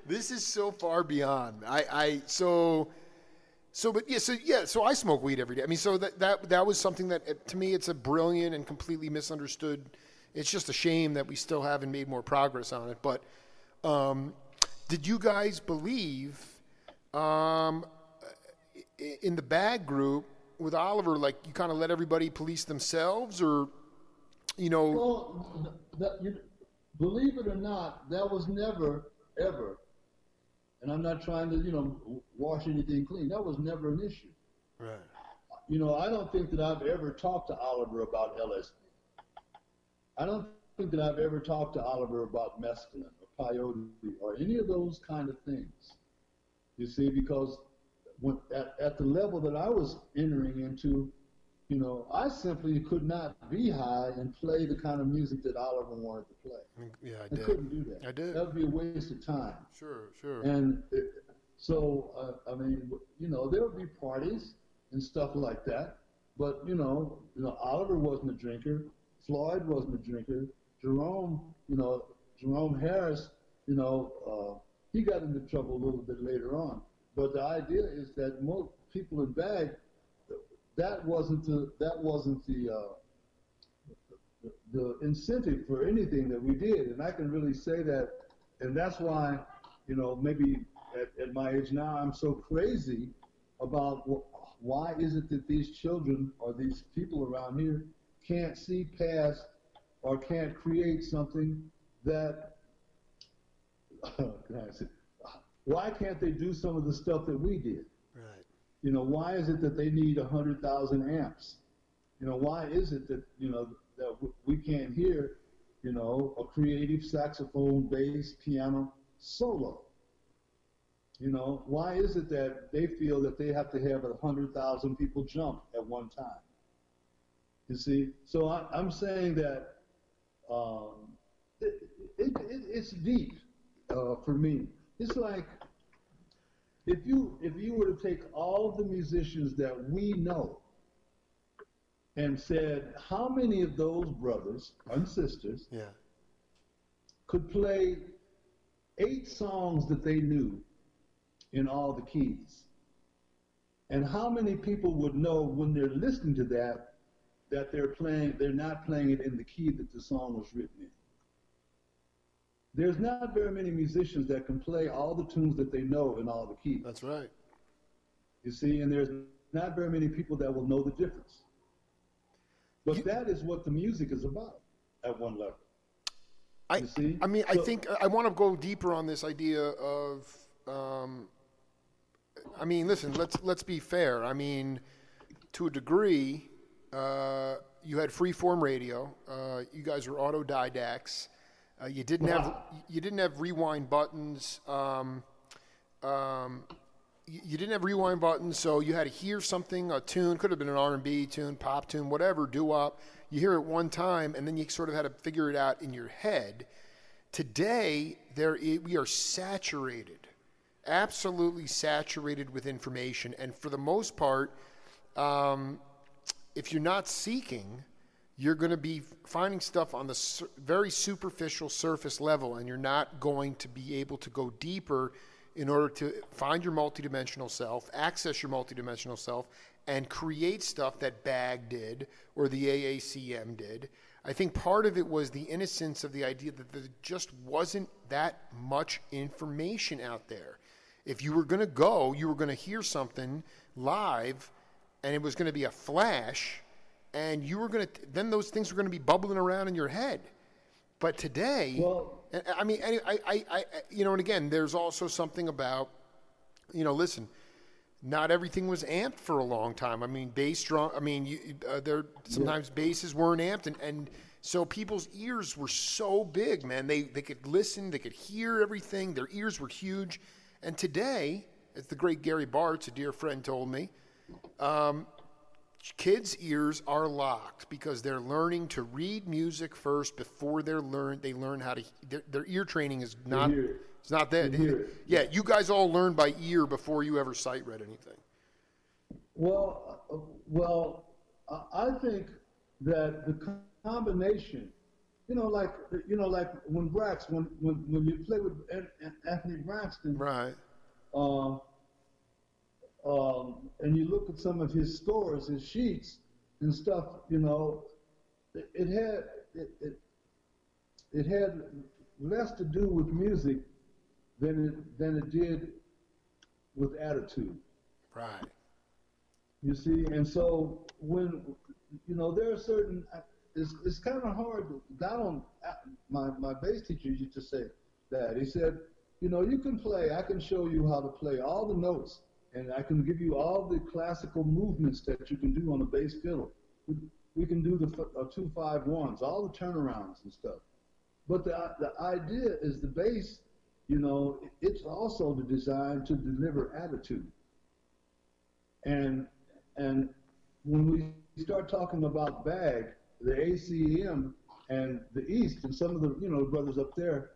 this is so far beyond. So I smoke weed every day. I mean, so that was something that, to me, it's a brilliant and completely misunderstood. It's just a shame that we still haven't made more progress on it. But did you guys believe in the bag group with Oliver, like you kind of let everybody police themselves, or, you know? Well, believe it or not, that was never, ever, and I'm not trying to, you know, wash anything clean. That was never an issue. Right. You know, I don't think that I've ever talked to Oliver about LSD. I don't think that I've ever talked to Oliver about mescaline or peyote or any of those kind of things. You see, because at the level that I was entering into, you know, I simply could not be high and play the kind of music that Oliver wanted to play. Yeah, I couldn't do that. I did. That would be a waste of time. Sure. And so, I mean, you know, there would be parties and stuff like that. But, you know, Oliver wasn't a drinker. Floyd wasn't a drinker. Jerome Harris, you know, he got into trouble a little bit later on. But the idea is that most people in bag, that wasn't the incentive for anything that we did. And I can really say that, and that's why, you know, maybe at my age now, I'm so crazy about why is it that these children or these people around here can't see past or can't create something that, why can't they do some of the stuff that we did? Right. You know, why is it that they need 100,000 amps? You know, why is it that, you know, that we can't hear, you know, a creative saxophone, bass, piano, solo? You know, why is it that they feel that they have to have 100,000 people jump at one time? You see, so I'm saying that it's deep for me. It's like if you were to take all the musicians that we know and said, how many of those brothers and sisters could play 8 songs that they knew in all the keys? And how many people would know when they're listening to that they're not playing it in the key that the song was written in? There's not very many musicians that can play all the tunes that they know in all the keys. That's right. You see, and there's not very many people that will know the difference. But that is what the music is about at one level. You see? I mean, I think I want to go deeper on this idea of, I mean, listen, let's be fair. I mean, to a degree, you had freeform radio. You guys were autodidacts. You didn't have rewind buttons. You didn't have rewind buttons, so you had to hear something, a tune, could have been an R&B tune, pop tune, whatever, doo-wop. You hear it one time, and then you sort of had to figure it out in your head. Today, we are saturated, absolutely saturated with information, and for the most part, if you're not seeking, you're going to be finding stuff on the very superficial surface level, and you're not going to be able to go deeper in order to find your multidimensional self, access your multidimensional self, and create stuff that BAG did or the AACM did. I think part of it was the innocence of the idea that there just wasn't that much information out there. If you were going to go, you were going to hear something live, and it was going to be a flash, and you were going to, then those things were going to be bubbling around in your head. But today, I mean, you know, and again, there's also something about, you know, listen, not everything was amped for a long time. I mean, bass drum, I mean, sometimes basses weren't amped, and so people's ears were so big, man. They could listen, they could hear everything. Their ears were huge. And today, as the great Gary Bartz, a dear friend, told me, kids' ears are locked because they're learning to read music first before they learn how to. Their ear training is not. It's not that. Yeah, you guys all learn by ear before you ever sight read anything. Well, I think that the combination, like when you play with Anthony Braxton, right? And you look at some of his scores, his sheets and stuff, it had less to do with music than it did with attitude. Right. You see, and so when there are certain, it's kind of hard. My bass teacher used to say that. He said, you can play. I can show you how to play all the notes. And I can give you all the classical movements that you can do on a bass fiddle. We can do the 2-5-1s, all the turnarounds and stuff. But the idea is the bass, it's also the design to deliver attitude. And when we start talking about BAG, the ACM and the East, and some of the brothers up there,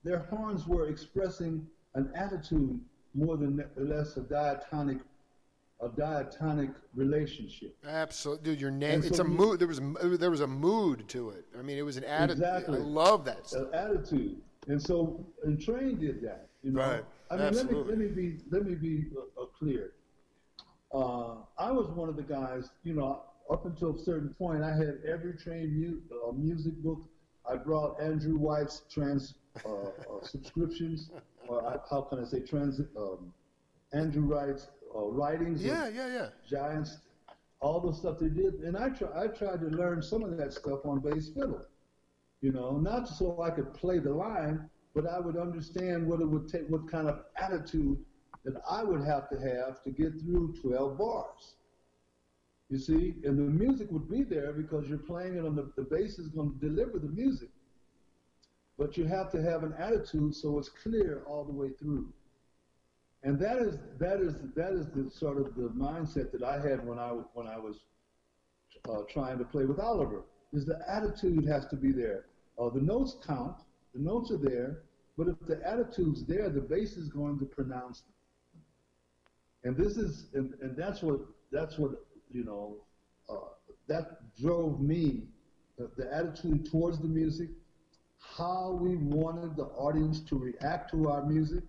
their horns were expressing an attitude more than less a diatonic relationship. Absolutely, dude. Your name. It's a mood. There was a mood to it. I mean, it was an attitude. Exactly. I love that stuff. Attitude. And Train did that. Right. I mean, absolutely. let me be clear. I was one of the guys. Up until a certain point, I had every Train music book. I brought Andrew White's subscriptions, or how can I say Andrew Wright's writings. Yeah. Giants, all the stuff they did, and I tried to learn some of that stuff on bass fiddle. Not so I could play the line, but I would understand what it would take, what kind of attitude that I would have to get through 12 bars. You see, and the music would be there because you're playing it on the bass is going to deliver the music. but you have to have an attitude so it's clear all the way through. And that is the sort of the mindset that I had when I was trying to play with Oliver. Is the attitude has to be there. The notes count, the notes are there, but if the attitude's there, the bass is going to pronounce them. And this is, and that's what you know, that drove me, the attitude towards the music, how we wanted the audience to react to our music.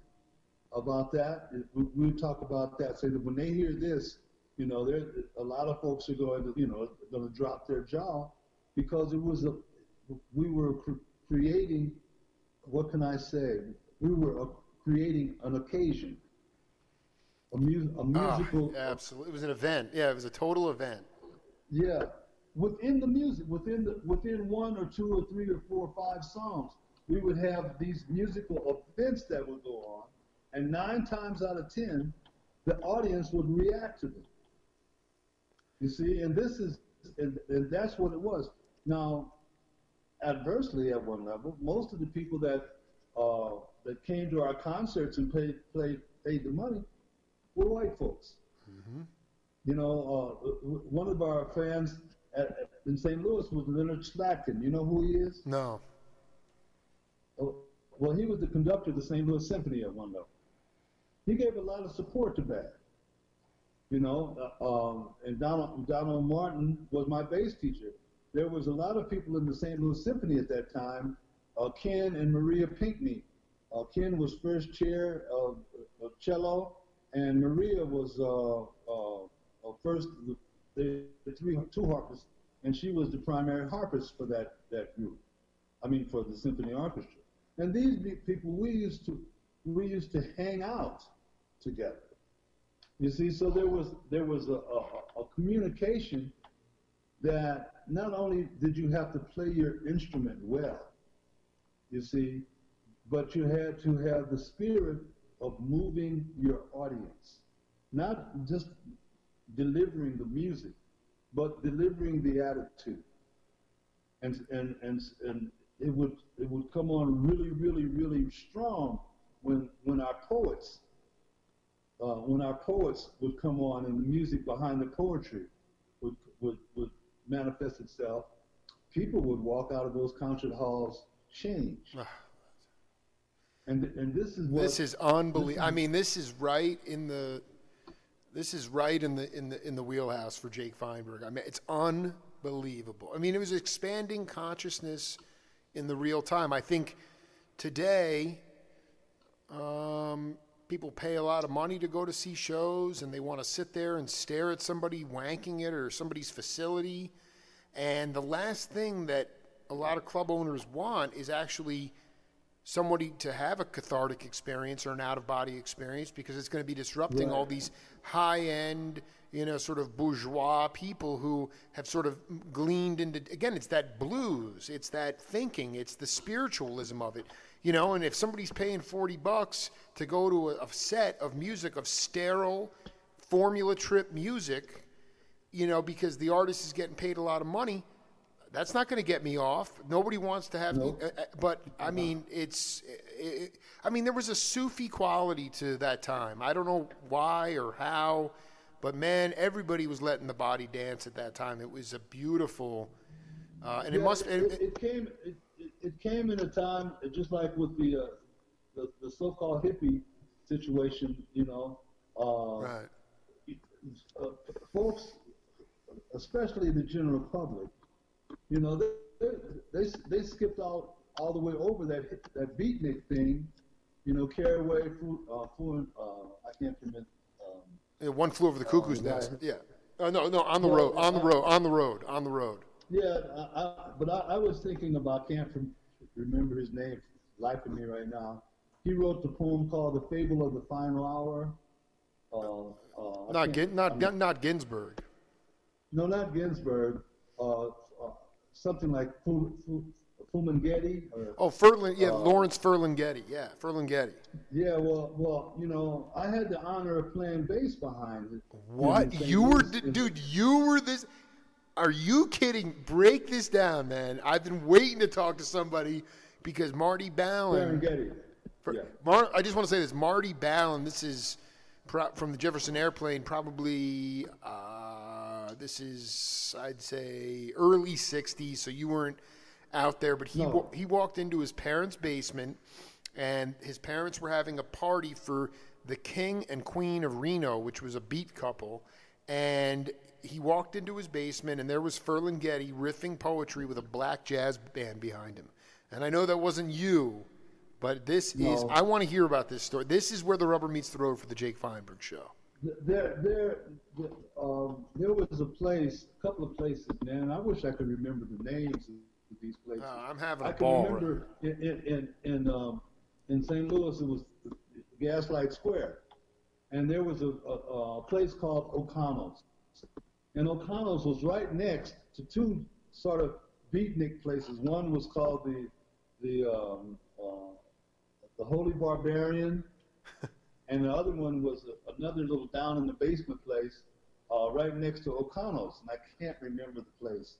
About that, we'll talk about that. Say that when they hear this, you know, there a lot of folks are going to drop their jaw, because we were creating. What can I say? We were creating an occasion, a musical. Absolutely, it was an event. Yeah, it was a total event. Yeah, within the music, within 1 or 2 or 3 or 4 or 5 songs, we would have these musical events that would go on. And 9 times out of 10, the audience would react to them. You see, and and that's what it was. Now, adversely at one level, most of the people that came to our concerts and paid the money were white folks. Mm-hmm. You know, one of our fans in St. Louis was Leonard Slatkin. You know who he is? No. Well, he was the conductor of the St. Louis Symphony at one level. He gave a lot of support to that, you know, and Donald Martin was my bass teacher. There was a lot of people in the St. Louis Symphony at that time, Ken and Maria Pinckney. Ken was first chair of cello, and Maria was first, the two harpists, and she was the primary harpist for that group. I mean, for the symphony orchestra. And these people, we used to hang out together. You see, so there was a communication that not only did you have to play your instrument well, you see, but you had to have the spirit of moving your audience, not just delivering the music, but delivering the attitude. And it would come on really, really, really strong when our poets would come on, and the music behind the poetry would manifest itself. People would walk out of those concert halls changed. And this is what this is unbelievable. I mean, this is right in the wheelhouse for Jake Feinberg. I mean, it's unbelievable. I mean, it was expanding consciousness in the real time. I think today, people pay a lot of money to go to see shows, and they want to sit there and stare at somebody wanking it or somebody's facility. And the last thing that a lot of club owners want is actually somebody to have a cathartic experience or an out-of-body experience, because it's going to be disrupting all these high-end, you know, sort of bourgeois people who have sort of gleaned into, again, it's that blues, it's that thinking, it's the spiritualism of it, you know. And if somebody's paying $40 to go to a set of music, of sterile formula trip music, you know, because the artist is getting paid a lot of money, that's not going to get me off. Nobody wants to have, but I mean, I mean, there was a Sufi quality to that time. I don't know why or how, but man, everybody was letting the body dance at that time. It was a beautiful, and it came in a time just like with the so-called hippie situation, you know, right. Folks, especially the general public, you know, they skipped all the way over that beatnik thing, you know, Caraway, I can't remember. One Flew Over the Cuckoo's Nest. Yeah. No, on the road. Yeah, but I was thinking about, can't remember his name, life of me right now. He wrote the poem called "The Fable of the Final Hour." Not Ginsberg. No, not Ginsberg. Something like Ferlinghetti. Ferlin. Yeah, Lawrence Ferlinghetti. Yeah, Ferlinghetti. Yeah, well, you know, I had the honor of playing bass behind it. What? You were, dude? You were this? Are you kidding? Break this down, man. I've been waiting to talk to somebody, because Marty Ballin. Serengeti. Yeah. I just want to say this. Marty Ballin, this is from the Jefferson Airplane, probably, this is, I'd say, early 60s, so you weren't out there, but he walked into his parents' basement, and his parents were having a party for the King and Queen of Reno, which was a beat couple, and he walked into his basement, and there was Ferlinghetti riffing poetry with a black jazz band behind him. And I know that wasn't you, but this is, I want to hear about this story. This is where the rubber meets the road for the Jake Feinberg show. There was a couple of places, man. I wish I could remember the names of these places. I'm having a I ball. can remember in St. Louis, it was Gaslight Square, and there was a place called O'Connell's, and O'Connell's was right next to two sort of beatnik places. One was called the Holy Barbarian, and the other one was another little down in the basement place right next to O'Connell's, and I can't remember the place.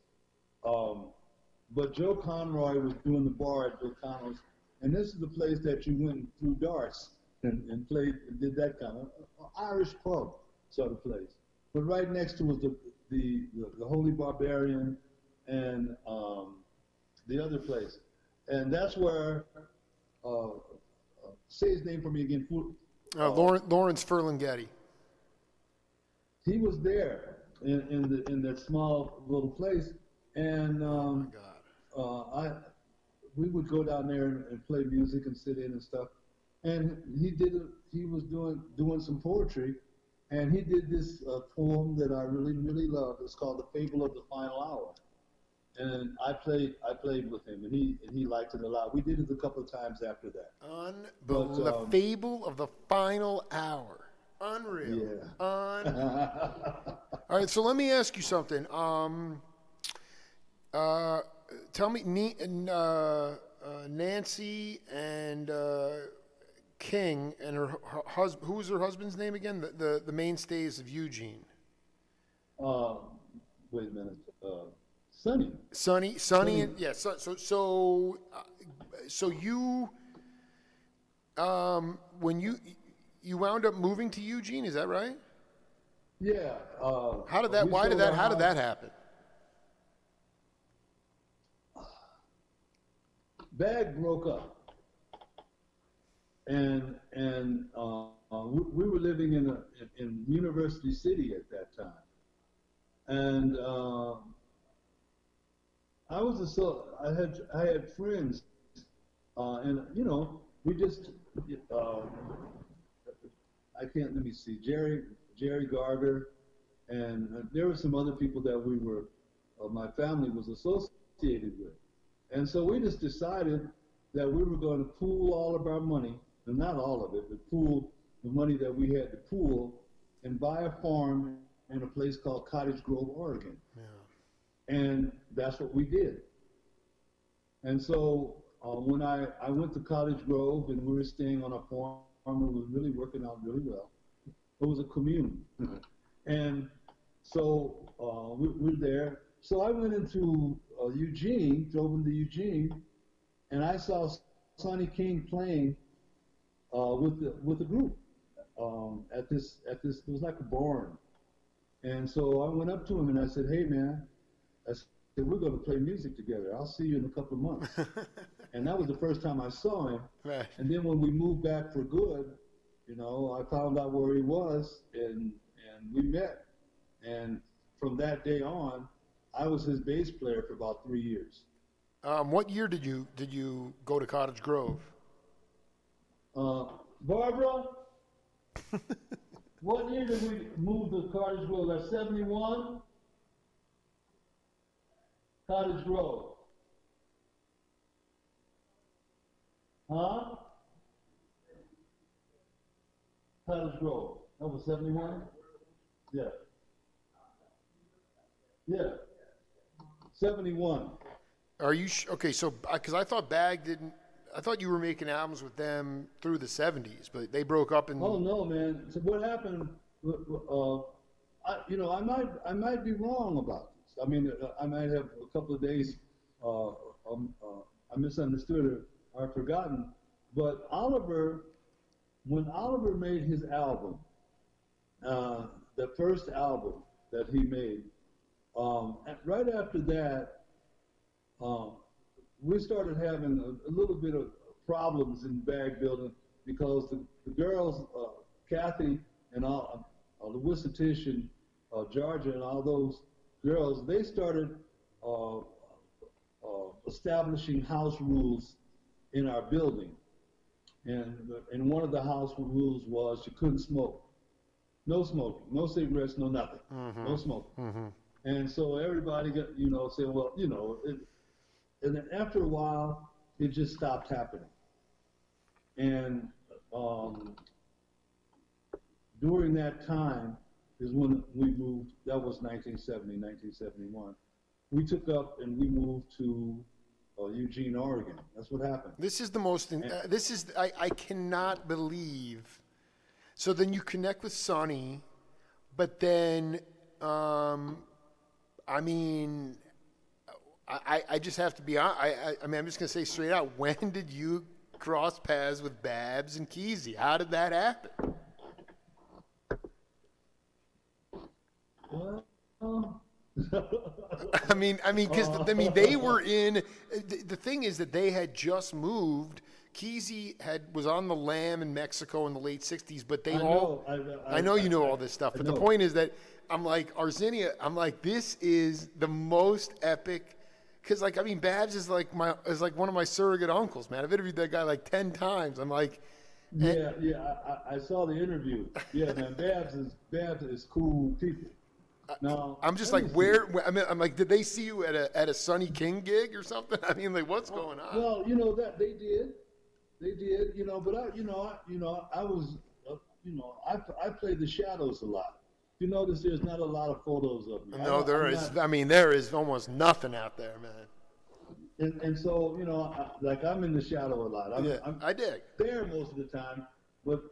But Joe Conroy was doing the bar at O'Connell's, and this is the place that you went and threw darts and played and did that kind of Irish pub sort of place. But right next to was the Holy Barbarian and the other place, and that's where say his name for me again. Lawrence Ferlinghetti. He was there in that small little place, and we would go down there and play music and sit in and stuff. And he was doing some poetry, and he did this poem that I really, really love. It's called "The Fable of the Final Hour." And I played with him, and he liked it a lot. We did it a couple of times after that. The Fable of the Final Hour. Unreal. Yeah. All right, so let me ask you something. Tell me, Nancy and King and her husband. Who was her husband's name again? The mainstays of Eugene. Wait a minute. Sonny. And yeah. So you, when you wound up moving to Eugene, is that right? Yeah. How did that happen? Bag broke up, and we were living in University City at that time, and I had friends, and we just let me see, Jerry Garter, and there were some other people that my family was associated with. And so we just decided that we were going to pool all of our money, and not all of it, but pool the money that we had to pool and buy a farm in a place called Cottage Grove, Oregon. Yeah. And that's what we did. And so when I went to Cottage Grove and we were staying on a farm, it was really working out really well. It was a commune. And so we were there. So I went into Eugene, drove into Eugene, and I saw Sonny King playing with the group at this. It was like a barn, and so I went up to him and I said, "Hey, man," I said, "we're going to play music together. I'll see you in a couple of months." And that was the first time I saw him. Right. And then when we moved back for good, I found out where he was, and we met, and from that day on, I was his bass player for about 3 years. What year did you go to Cottage Grove? Barbara, what year did we move to Cottage Grove? That's 71? Cottage Grove. Huh? Cottage Grove. That was 71? Yeah. Yeah. 71. Are you okay? So, because I thought I thought you were making albums with them through the 70s, but they broke up in. Oh no, man! So what happened? I might be wrong about this. I mean, I might have a couple of days I misunderstood or I've forgotten. But Oliver, when Oliver made his album, the first album that he made, right after that, we started having a little bit of problems in Bag Building because the girls, Kathy and all, Larissa Tish and Georgia and all those girls, they started establishing house rules in our building. And one of the house rules was you couldn't smoke. No smoking, no cigarettes, no nothing, no smoking. And so everybody got, said, well, and then after a while, it just stopped happening. And during that time is when we moved, that was 1971. We took up and we moved to Eugene, Oregon. That's what happened. This is the most, I cannot believe. So then you connect with Sonny, but then, I just have to be honest. I'm just going to say straight out, when did you cross paths with Babs and Kesey? How did that happen? Well, because they were in. The thing is that they had just moved. Kesey was on the lam in Mexico in the late '60s, but they I know you know all this stuff, but the point is that I'm like Arzinia. I'm like, this is the most epic. Because Babs is like one of my surrogate uncles, man. I've interviewed that guy like 10 times. I'm like, I saw the interview. Yeah, man, Babs is cool people. No, I'm just like, where? I'm like, did they see you at a Sonny King gig or something? I mean, like, what's going on? Well, that they did, but I was, I played the shadows a lot. You notice there's not a lot of photos of me. No, there is almost nothing out there, man. And so, I'm in the shadow a lot. I dig. There most of the time, but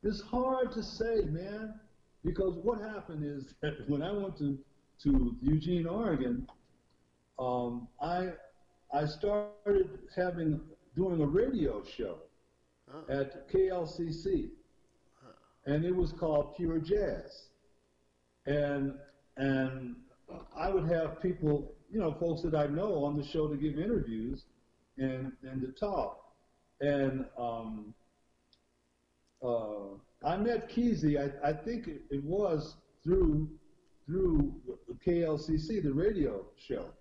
it's hard to say, man, because what happened is that when I went to Eugene, Oregon, I started doing a radio show at KLCC, and it was called Pure Jazz, and I would have people, folks that I know on the show to give interviews and to talk, and I met Kesey. I think it was through the KLCC, the radio show,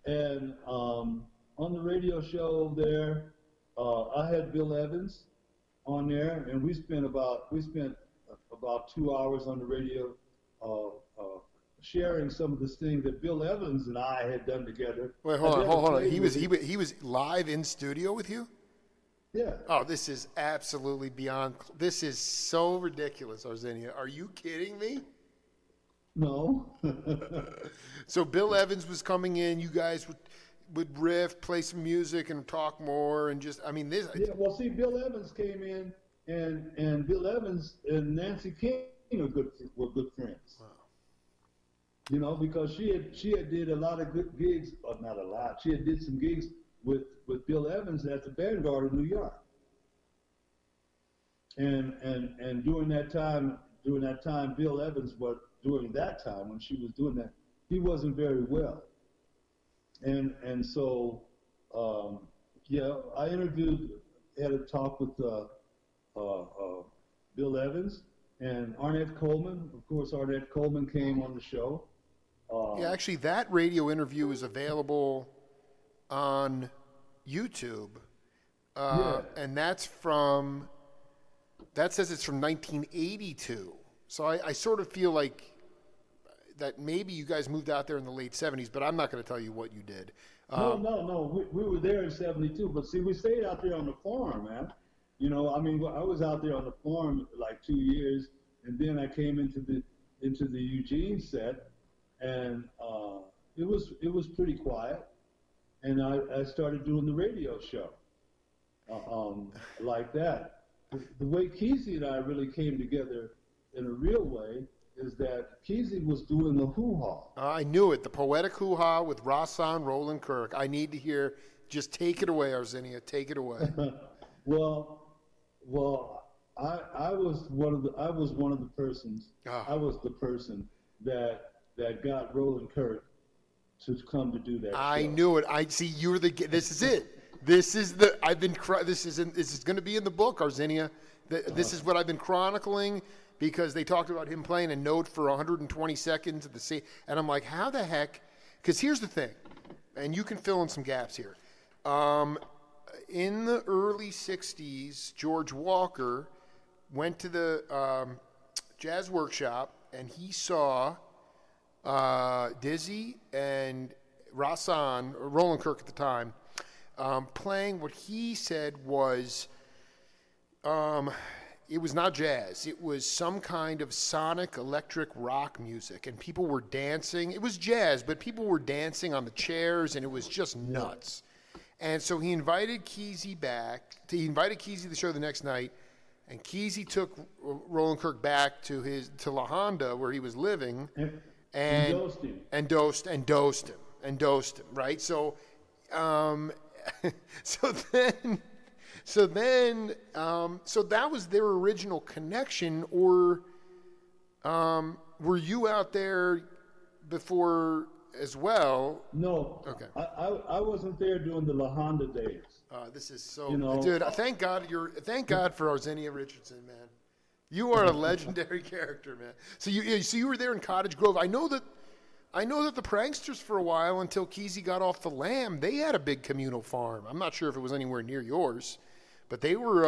and on the radio show there, I had Bill Evans on there, and we spent about 2 hours on the radio, sharing some of the things that Bill Evans and I had done together. Wait, hold on. He was live in studio with you? Yeah. Oh, this is absolutely beyond. This is so ridiculous, Arzinia. Are you kidding me? No. So Bill Evans was coming in. You guys would riff, play some music, and talk more, and just. This. Yeah. Well, see, Bill Evans came in, and Bill Evans and Nancy King were good friends. Wow. Because she had did a lot of good gigs, or not a lot. She had did some gigs with Bill Evans at the Vanguard in New York. And during that time, Bill Evans was during that time when she was doing that, he wasn't very well. And so I had a talk with Bill Evans and Arnett Coleman. Of course, Arnett Coleman came on the show. Actually, that radio interview is available on YouTube, and that says it's from 1982. So I sort of feel like that maybe you guys moved out there in the late 70s, but I'm not going to tell you what you did. No. We were there in 72, but see, we stayed out there on the farm, man. I was out there on the farm like 2 years, and then I came into the Eugene set, and it was pretty quiet. And I started doing the radio show like that. The way Kesey and I really came together in a real way is that Kesey was doing the hoo-ha. I knew it. The poetic hoo-ha with Rahsaan Roland Kirk. I need to hear. Just take it away, Arzinia. Take it away. Well, I was one of the persons. Oh. I was the person that got Roland Kirk to come to do that. I show. knew it. I see. You're the. This is it. This is the. I've been. This is going to be in the book, Arzinia. This is what I've been chronicling because they talked about him playing a note for 120 seconds at the sea, and I'm like, how the heck? Because here's the thing, and you can fill in some gaps here. In the early 60s, George Walker went to the jazz workshop and he saw Dizzy and Rahsaan, or Roland Kirk at the time, playing what he said was, it was not jazz. It was some kind of sonic electric rock music, and people were dancing. It was jazz, but people were dancing on the chairs, and it was just nuts. And so he invited Kesey back. He invited Kesey to the show the next night, and Kesey took Roland Kirk back to La Honda where he was living, and dosed him. Right. So, so that was their original connection. Or were you out there before as well? No. Okay. I wasn't there during the La Honda days. This is so, dude. Thank God for Arzinia Richardson, man. You are a legendary character, man. So you were there in Cottage Grove. I know that the Pranksters for a while, until Kesey got off the Lamb, they had a big communal farm. I'm not sure if it was anywhere near yours, but they were.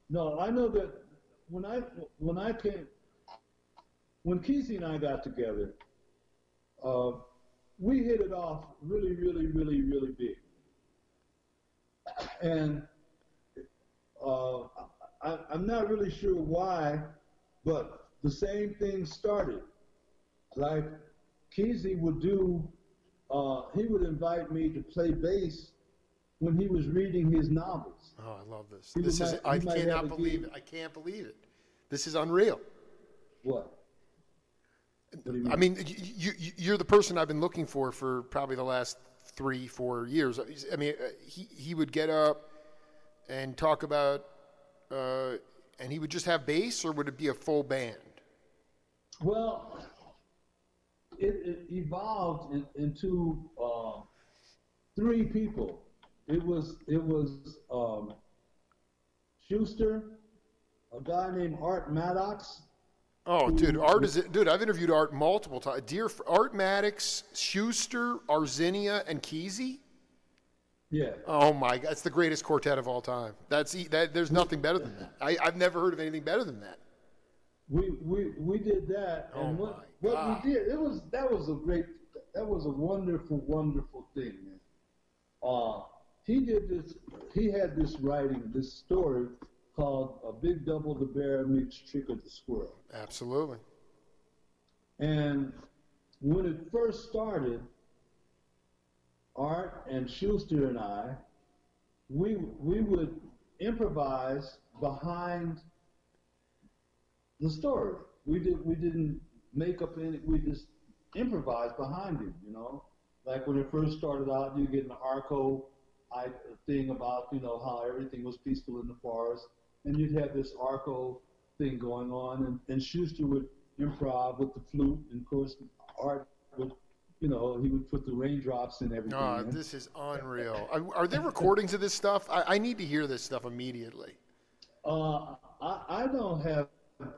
No, I know that when Kesey and I got together, we hit it off really, really, really, really big. And I'm not really sure why, but the same thing started. Like Kesey would do, he would invite me to play bass when he was reading his novels. Oh, I love this. I cannot believe it. I can't believe it. This is unreal. What? What do you mean? I mean, you're the person I've been looking for probably the last 3-4 years. I mean, he would get up and talk about, and he would just have bass, or would it be a full band? Well, it evolved into 3 people. It was Schuster, a guy named Art Maddox. Oh, dude, I've interviewed Art multiple times. Art Maddox, Schuster, Arzinia, and Kesey. Yeah. Oh my God, it's the greatest quartet of all time. There's nothing better than that. I've never heard of anything better than that. We did that, and what we did, that was a wonderful thing, man. He had this writing, this story called "A Big Double the Bear Meets Trick of the Squirrel." Absolutely. And when it first started, Art and Schuster and I, we would improvise behind the story. We didn't make up any. We just improvised behind him. Like when it first started out, you get an Arco thing about how everything was peaceful in the forest, and you'd have this Arco thing going on, and Schuster would improv with the flute, and of course Art would, he would put the raindrops in everything. Oh, this is unreal. Are there recordings of this stuff? I need to hear this stuff immediately. I don't have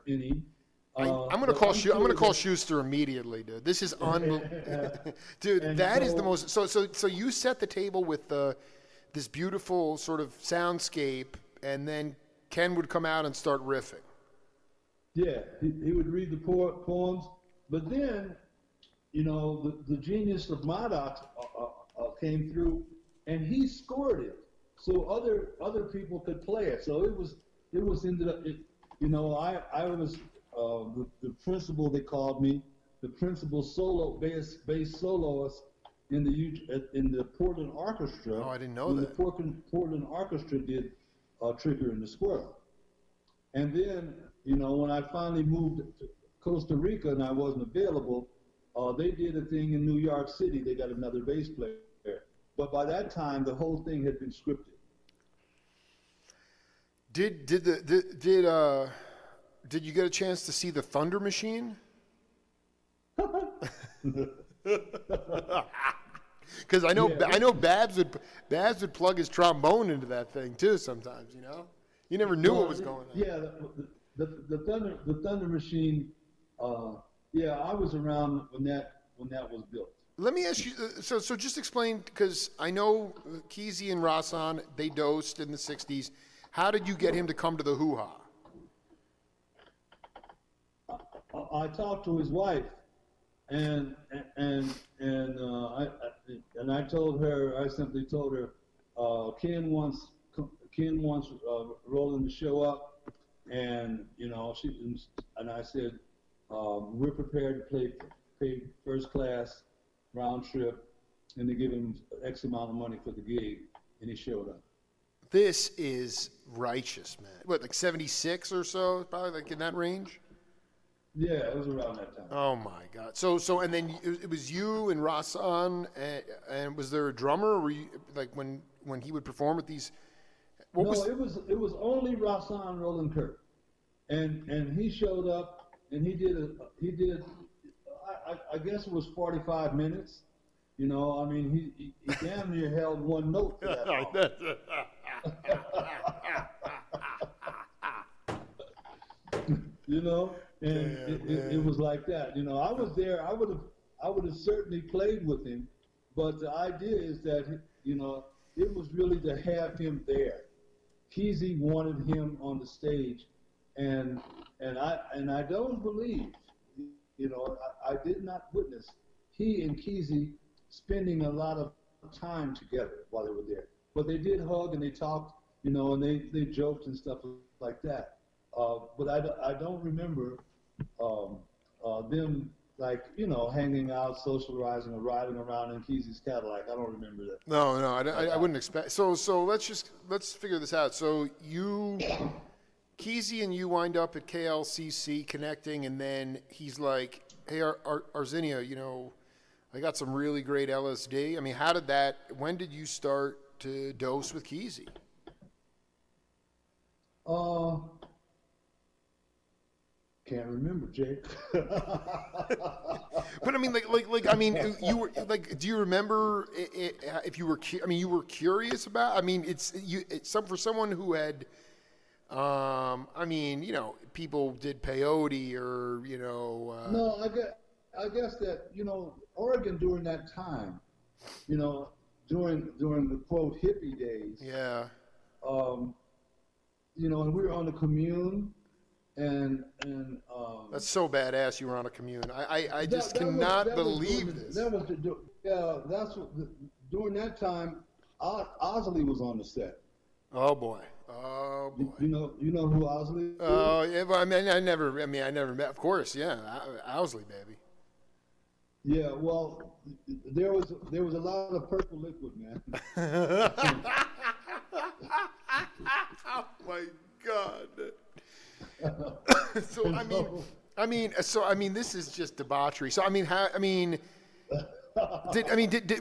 any. I'm gonna call Schuster immediately, dude. This is unbelievable, dude. Is the most. So you set the table with this beautiful sort of soundscape, and then Ken would come out and start riffing. Yeah, he would read the poems, but then, the genius of Maddox came through, and he scored it, so other people could play it. So it was ended up. I was the principal. They called me the principal bass soloist in the Portland Orchestra. Oh, I didn't know that. The Portland Orchestra did Trigger and the Squirrel, and then when I finally moved to Costa Rica and I wasn't available, they did a thing in New York City. They got another bass player. But by that time, the whole thing had been scripted. Did you get a chance to see the Thunder Machine? Because I know Babs would plug his trombone into that thing too sometimes. You never knew what was going on. Yeah, the Thunder Machine. I was around when that was built. Let me ask you. So just explain, because I know Kesey and Rahsaan, they dosed in the '60s. How did you get him to come to the Hoo Ha? I talked to his wife, and I told her. I simply told her, Ken wants Roland to show up, and I said, we're prepared to pay first class round trip, and to give him X amount of money for the gig, and he showed up. This is righteous, man. What, like 76 or so? Probably like in that range? Yeah, it was around that time. Oh my God! So, and then it was you and Rahsaan, and was there a drummer? Or were you like when he would perform at these? It was only Rahsaan Roland Kirk, and he showed up and he did. I guess it was 45 minutes. He damn near held one note for that long. It was like that. I was there. I would have certainly played with him, but the idea is that it was really to have him there. Kesey wanted him on the stage, and I don't believe, I did not witness he and Kesey spending a lot of time together while they were there. But they did hug and they talked, and they joked and stuff like that. But I don't remember them hanging out, socializing, or riding around in Kesey's Cadillac. I don't remember that. No, I wouldn't expect. So let's figure this out. So Kesey and you wind up at KLCC connecting, and then he's like, "Hey, Arzinia, I got some really great LSD." I mean, when did you start to dose with Kesey? Can't remember, Jake. But I mean, you were like, do you remember if you were? You were curious about. I mean, for someone who had, people did peyote or No, I guess that Oregon during that time, during the quote hippie days. Yeah. And we were on the commune. And that's so badass. You were on a commune. I just cannot believe this. During that time, Osley was on the set. Oh boy. You know who Osley is? Oh yeah. Well, I never met. Of course, yeah. Owsley, baby. Yeah. Well, there was a lot of purple liquid, man. Oh my God. So this is just debauchery. So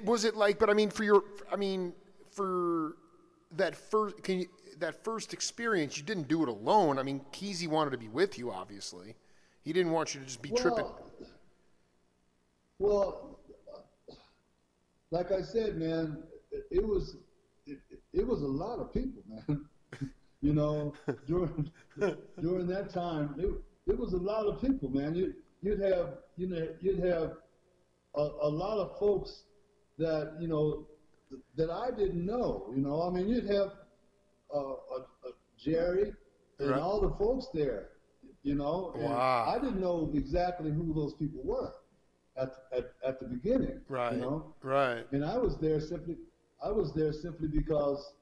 was it like? But for that first experience, you didn't do it alone. I mean, Kesey wanted to be with you. Obviously, he didn't want you to just be tripping. Well, like I said, man, it was a lot of people, man. During that time, it was a lot of people, man. You'd have a lot of folks that that I didn't know. You'd have Jerry and right. all the folks there. And wow. I didn't know exactly who those people were at the beginning. Right. Right. And I was there simply because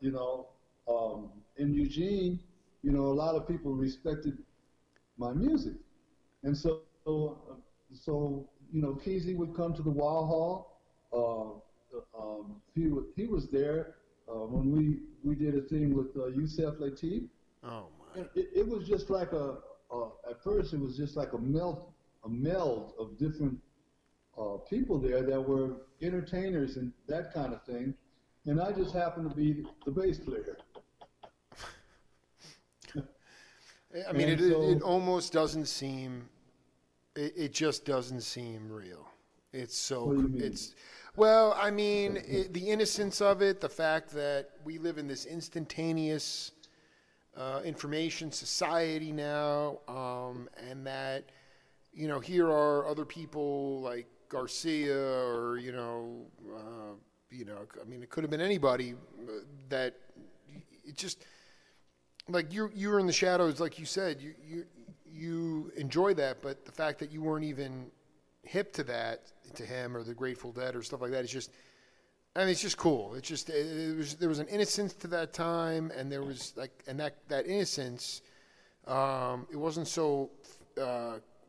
in Eugene, a lot of people respected my music, and so Kesey would come to the Wild Hall. He was there when we did a thing with Yusef Lateef. Oh my! And it was just like at first it was just like a meld of different people there that were entertainers and that kind of thing, and I just happened to be the bass player. I mean, it almost doesn't seem. It just doesn't seem real. It's so. What do you mean? It's. Well, I mean, the innocence of it, the fact that we live in this instantaneous information society now, and that, here are other people like Garcia or, I mean, it could have been anybody that it just, like you were in the shadows, like you said, you enjoy that, but the fact that you weren't even hip to that, to him or the Grateful Dead or stuff like that, it's just, I mean, it's just cool. It's just, there was an innocence to that time, and there was like, and that innocence, it wasn't so,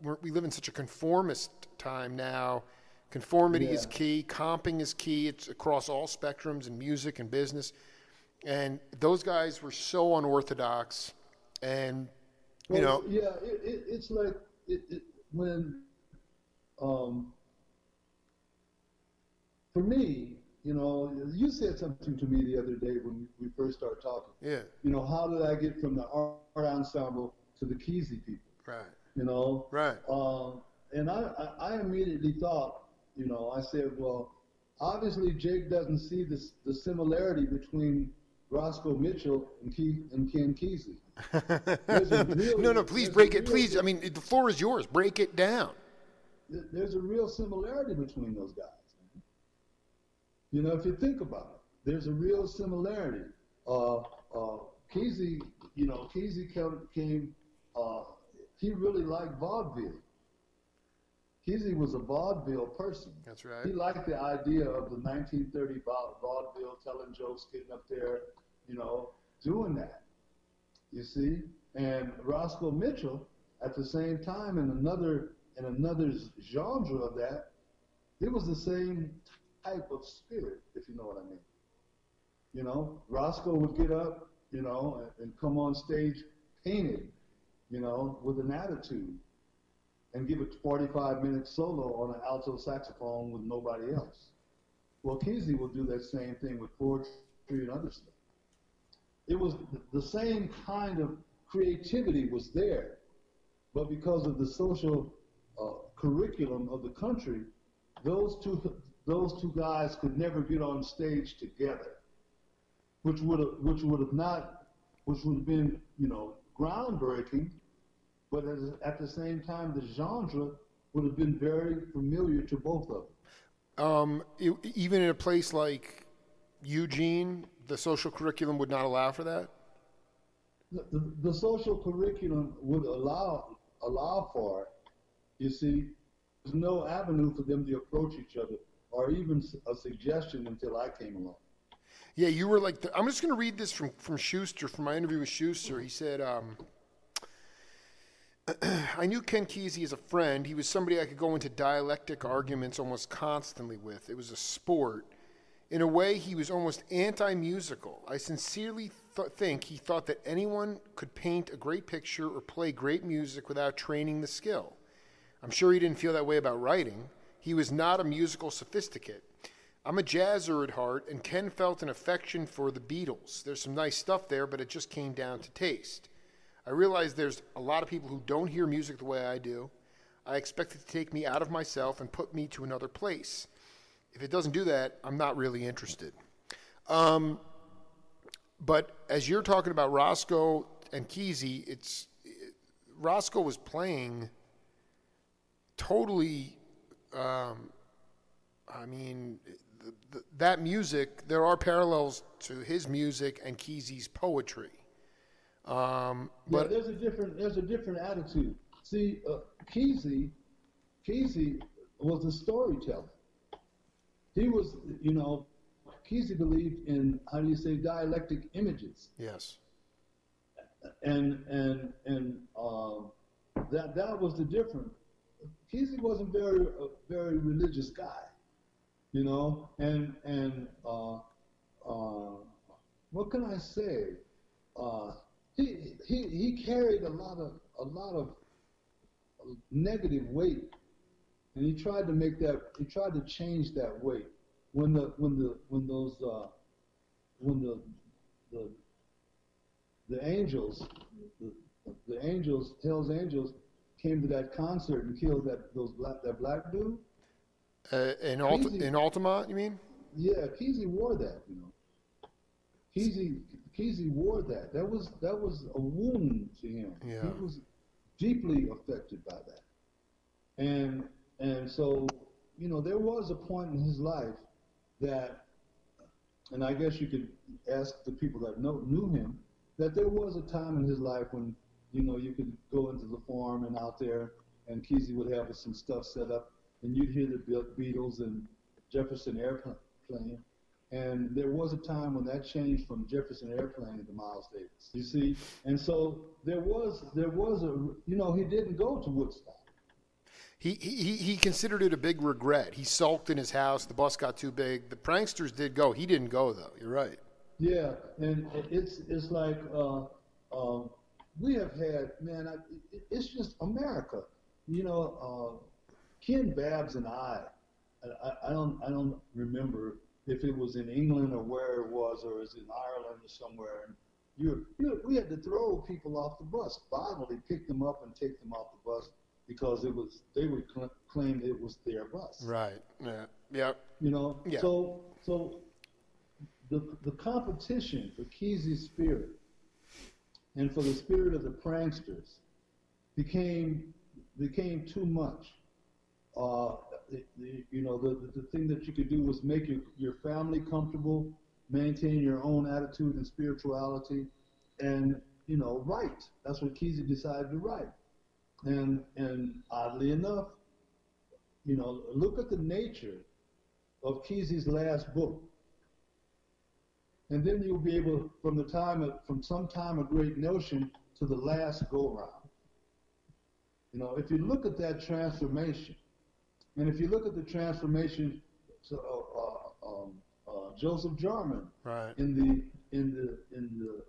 we live in such a conformist time now. Conformity is key, comping is key. It's across all spectrums in music and business. And those guys were so unorthodox, and, Yeah, it's like, when, for me, you said something to me the other day when we first started talking. Yeah. How did I get from the art ensemble to the Kesey people? Right. Right. And I immediately thought, I said, well, obviously Jake doesn't see the similarity between Roscoe Mitchell and Ken Kesey. No, please break it. Please, I mean, the floor is yours. Break it down. There's a real similarity between those guys. If you think about it, there's a real similarity. Kesey, Kesey came, he really liked vaudeville. Kesey was a vaudeville person. That's right. He liked the idea of the 1930 vaudeville, telling jokes, getting up there, doing that. You see? And Roscoe Mitchell, at the same time, in another genre of that, it was the same type of spirit, if you know what I mean. Roscoe would get up, and come on stage painted, with an attitude, and give a 45-minute solo on an alto saxophone with nobody else. Well, Kesey will do that same thing with poetry and other stuff. It was the same kind of creativity was there, but because of the social curriculum of the country, those two guys could never get on stage together, which would have been groundbreaking, but at the same time the genre would have been very familiar to both of them. Even in a place like Eugene, the social curriculum would not allow for that? The social curriculum would allow for it. You see, there's no avenue for them to approach each other, or even a suggestion until I came along. Yeah, you were like, I'm just going to read this from Schuster, from my interview with Schuster. He said, I knew Ken Kesey as a friend. He was somebody I could go into dialectic arguments almost constantly with. It was a sport. In a way, he was almost anti-musical. I sincerely think he thought that anyone could paint a great picture or play great music without training the skill. I'm sure he didn't feel that way about writing. He was not a musical sophisticate. I'm a jazzer at heart, and Ken felt an affection for the Beatles. There's some nice stuff there, but it just came down to taste. I realize there's a lot of people who don't hear music the way I do. I expect it to take me out of myself and put me to another place. If it doesn't do that, I'm not really interested. But as you're talking about Roscoe and Kesey, Roscoe was playing totally, that music, there are parallels to his music and Kesey's poetry. But there's a different attitude. See, Kesey was a storyteller. He was, Kesey believed in, dialectic images. Yes. And that was the difference. Kesey wasn't a very religious guy, and what can I say? He carried a lot of negative weight, and he tried to change that weight. When the angels, Hell's Angels, came to that concert and killed that black dude. In Altamont, you mean? Yeah, Kesey wore that. Kesey wore that. That was a wound to him. Yeah. He was deeply affected by that. And so, there was a point in his life that, and I guess you could ask the people that knew him, that there was a time in his life when, you could go into the farm and out there, and Kesey would have some stuff set up, and you'd hear the Beatles and Jefferson Airplane. And there was a time when that changed from Jefferson Airplane to Miles Davis, you see? And so there was he didn't go to Woodstock. He considered it a big regret. He sulked in his house. The bus got too big. The pranksters did go. He didn't go, though. You're right. Yeah, and it's like we have had, man, it's just America. Ken Babbs and I don't remember if it was in England or where it was, or is it in Ireland or somewhere. And we had to throw people off the bus, bodily pick them up and take them off the bus because they would claim it was their bus. Right. Yeah. Yeah. Yeah. So the competition for Kesey's spirit and for the spirit of the pranksters became too much. The thing that you could do was make your family comfortable, maintain your own attitude and spirituality, and write. That's what Kesey decided to write. And oddly enough, look at the nature of Kesey's last book, and then you'll be able, from some time of great notion to the last go round. If you look at that transformation. And if you look at the transformation to Joseph Jarman, right, in the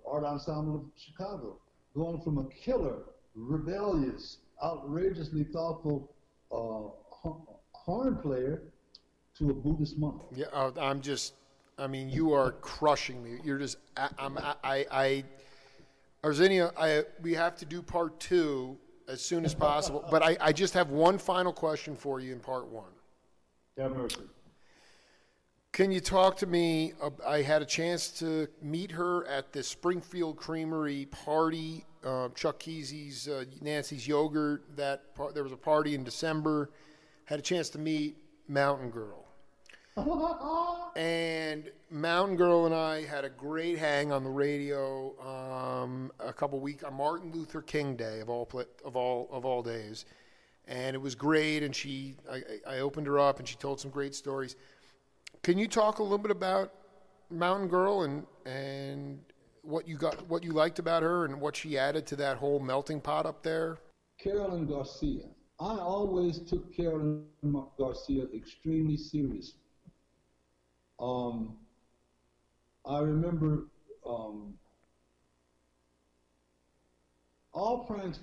Art Ensemble of Chicago, going from a killer, rebellious, outrageously thoughtful horn player to a Buddhist monk. Yeah, you are crushing me. You're just, Arzinia, we have to do part 2 as soon as possible. But I just have one final question for you in part 1. Have mercy. Can you talk to me? I had a chance to meet her at the Springfield Creamery party, Chuck Kesey's, Nancy's Yogurt. There was a party in December. Had a chance to meet Mountain Girl. And Mountain Girl and I had a great hang on the radio a couple weeks on Martin Luther King Day of all days, and it was great. And I opened her up, and she told some great stories. Can you talk a little bit about Mountain Girl and what you liked about her and what she added to that whole melting pot up there? Carolyn Garcia. I always took Carolyn Garcia extremely seriously. I remember all pranks.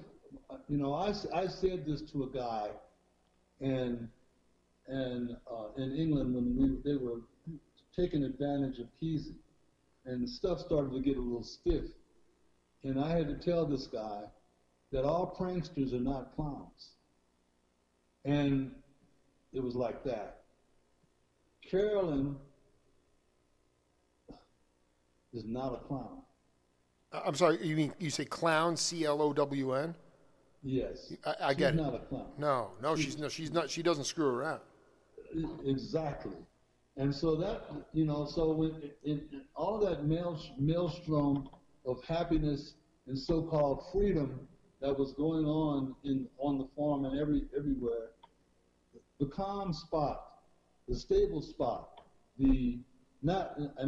I said this to a guy, and in England when they were taking advantage of Kesey, and stuff started to get a little stiff, and I had to tell this guy that all pranksters are not clowns, and it was like that. Carolyn is not a clown. I'm sorry, you say clown, CLOWN? Yes. I get it. She's not a clown. No, she's not. She doesn't screw around. Exactly. And so that, so in all that maelstrom of happiness and so-called freedom that was going on on the farm and everywhere, the calm spot, the stable spot, and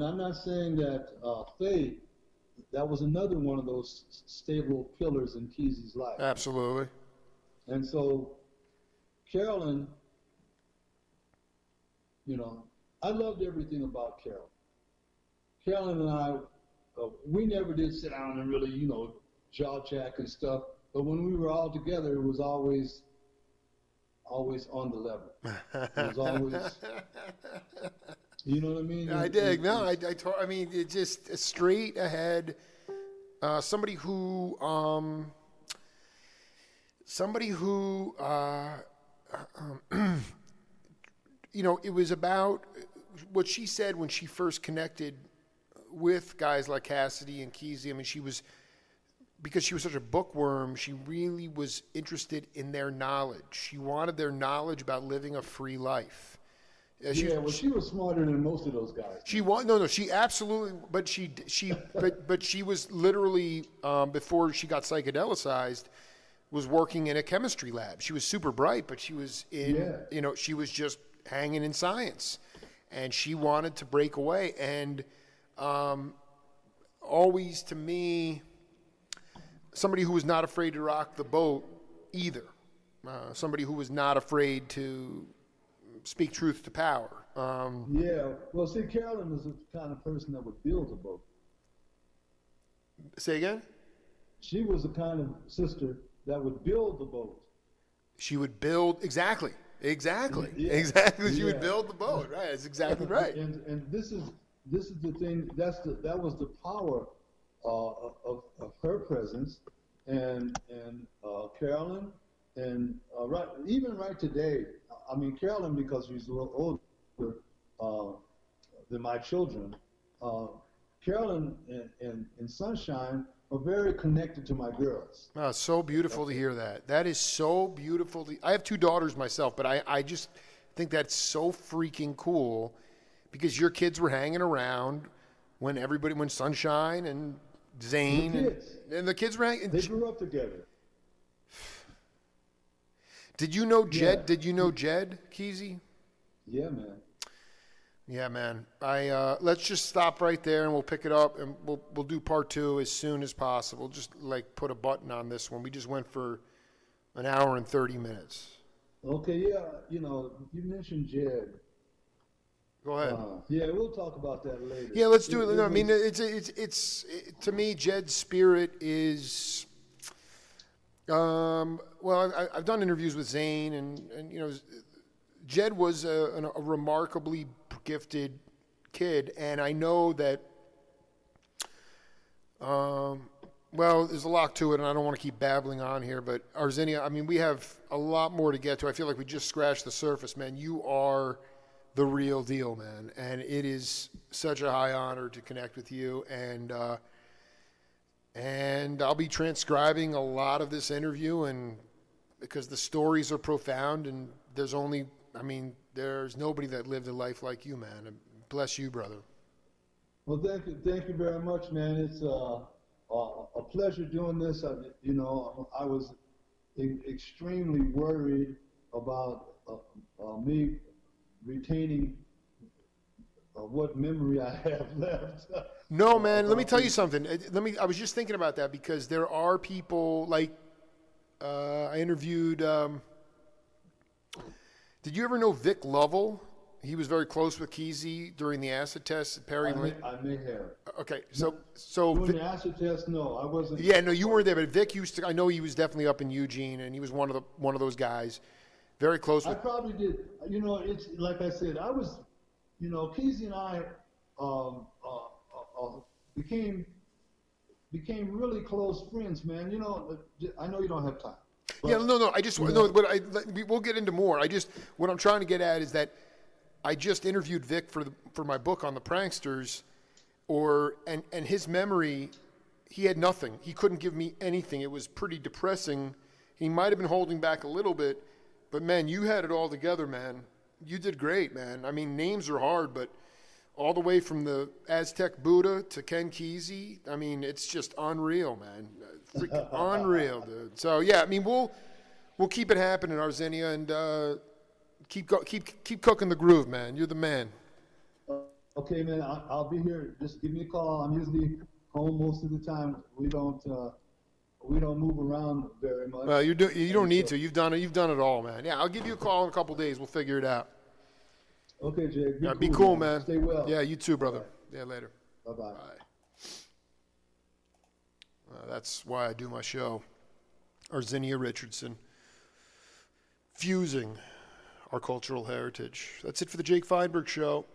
I'm not saying that Faye, that was another one of those stable pillars in Kesey's life. Absolutely. And so Carolyn, I loved everything about Carolyn. Carolyn and I, we never did sit down and really, jaw jack and stuff. But when we were all together, it was always always on the level. It was always, you know what I mean? I dig. No, I mean, it just straight ahead. Somebody who, you know, it was about what she said when she first connected with guys like Cassidy and Kesey. I mean, because she was such a bookworm, she really was interested in their knowledge. She wanted their knowledge about living a free life. She was smarter than most of those guys. She absolutely, but she was literally, before she got psychedelicized, was working in a chemistry lab. She was super bright, but she was she was just hanging in science, and she wanted to break away. And always, to me, somebody who was not afraid to rock the boat either. Somebody who was not afraid to speak truth to power. Well, see, Carolyn was the kind of person that would build a boat. Say again? She was the kind of sister that would build the boat. She would build, exactly. Yeah. Exactly. She would build the boat, right? That's exactly right. And this is the thing. That was the power of her presence, and Carolyn, and right today. I mean, Carolyn, because she's a little older than my children. Carolyn and Sunshine are very connected to my girls. Oh, it's so beautiful to hear that. That is so beautiful. I have two daughters myself, but I just think that's so freaking cool, because your kids were hanging around when Sunshine and Zane and the kids were hanging. They grew up together. Did you know Jed? Yeah. Did you know Jed Kesey? Yeah, man. Yeah, man. Let's just stop right there, and we'll pick it up, and we'll do part 2 as soon as possible. Just like put a button on this one. We just went for an hour and 30 minutes. Okay, yeah. You mentioned Jed. Go ahead. We'll talk about that later. Yeah, let's do it. I mean, it's to me, Jed's spirit is. Well, I've done interviews with Zane, and Jed was a remarkably gifted kid, and I know that. Well, there's a lot to it, and I don't want to keep babbling on here, but Arzinia, I mean, we have a lot more to get to. I feel like we just scratched the surface, man. You are the real deal, man, and it is such a high honor to connect with you, and I'll be transcribing a lot of this interview, and because the stories are profound, and there's nobody that lived a life like you, man. Bless you, brother. Well, thank you very much, man. It's a pleasure doing this. I was extremely worried about me retaining what memory I have left. No, man. Let me tell you something. I was just thinking about that, because there are people like I interviewed. Did you ever know Vic Lovell? He was very close with Kesey during the acid test at Perry Lane. I may have. Okay, so during the acid test, no, I wasn't. Yeah, no, you weren't there, but Vic used to. I know he was definitely up in Eugene, and he was one of those guys, very close. I probably did. It's like I said. I was, Kesey and I became really close friends, man. I know you don't have time. Yeah, no. I just we'll get into more. What I'm trying to get at is that I just interviewed Vic for my book on the pranksters, and his memory, he had nothing. He couldn't give me anything. It was pretty depressing. He might have been holding back a little bit, but man, you had it all together, man. You did great, man. I mean, names are hard, but all the way from the Aztec Buddha to Ken Kesey, I mean, it's just unreal, man. Freaking unreal, dude. So yeah, I mean, we'll keep it happening, Arzinia, and keep cooking the groove, man. You're the man. Okay, man. I'll be here. Just give me a call. I'm usually home most of the time. We don't move around very much. Well, you don't need to. You've done it all, man. Yeah, I'll give you a call in a couple of days. We'll figure it out. Okay, Jake. Be cool, man. Stay well. Yeah, you too, brother. Yeah, later. Bye-bye. Bye. That's why I do my show. Arzinia Richardson. fusing our cultural heritage. That's it for the Jake Feinberg Show.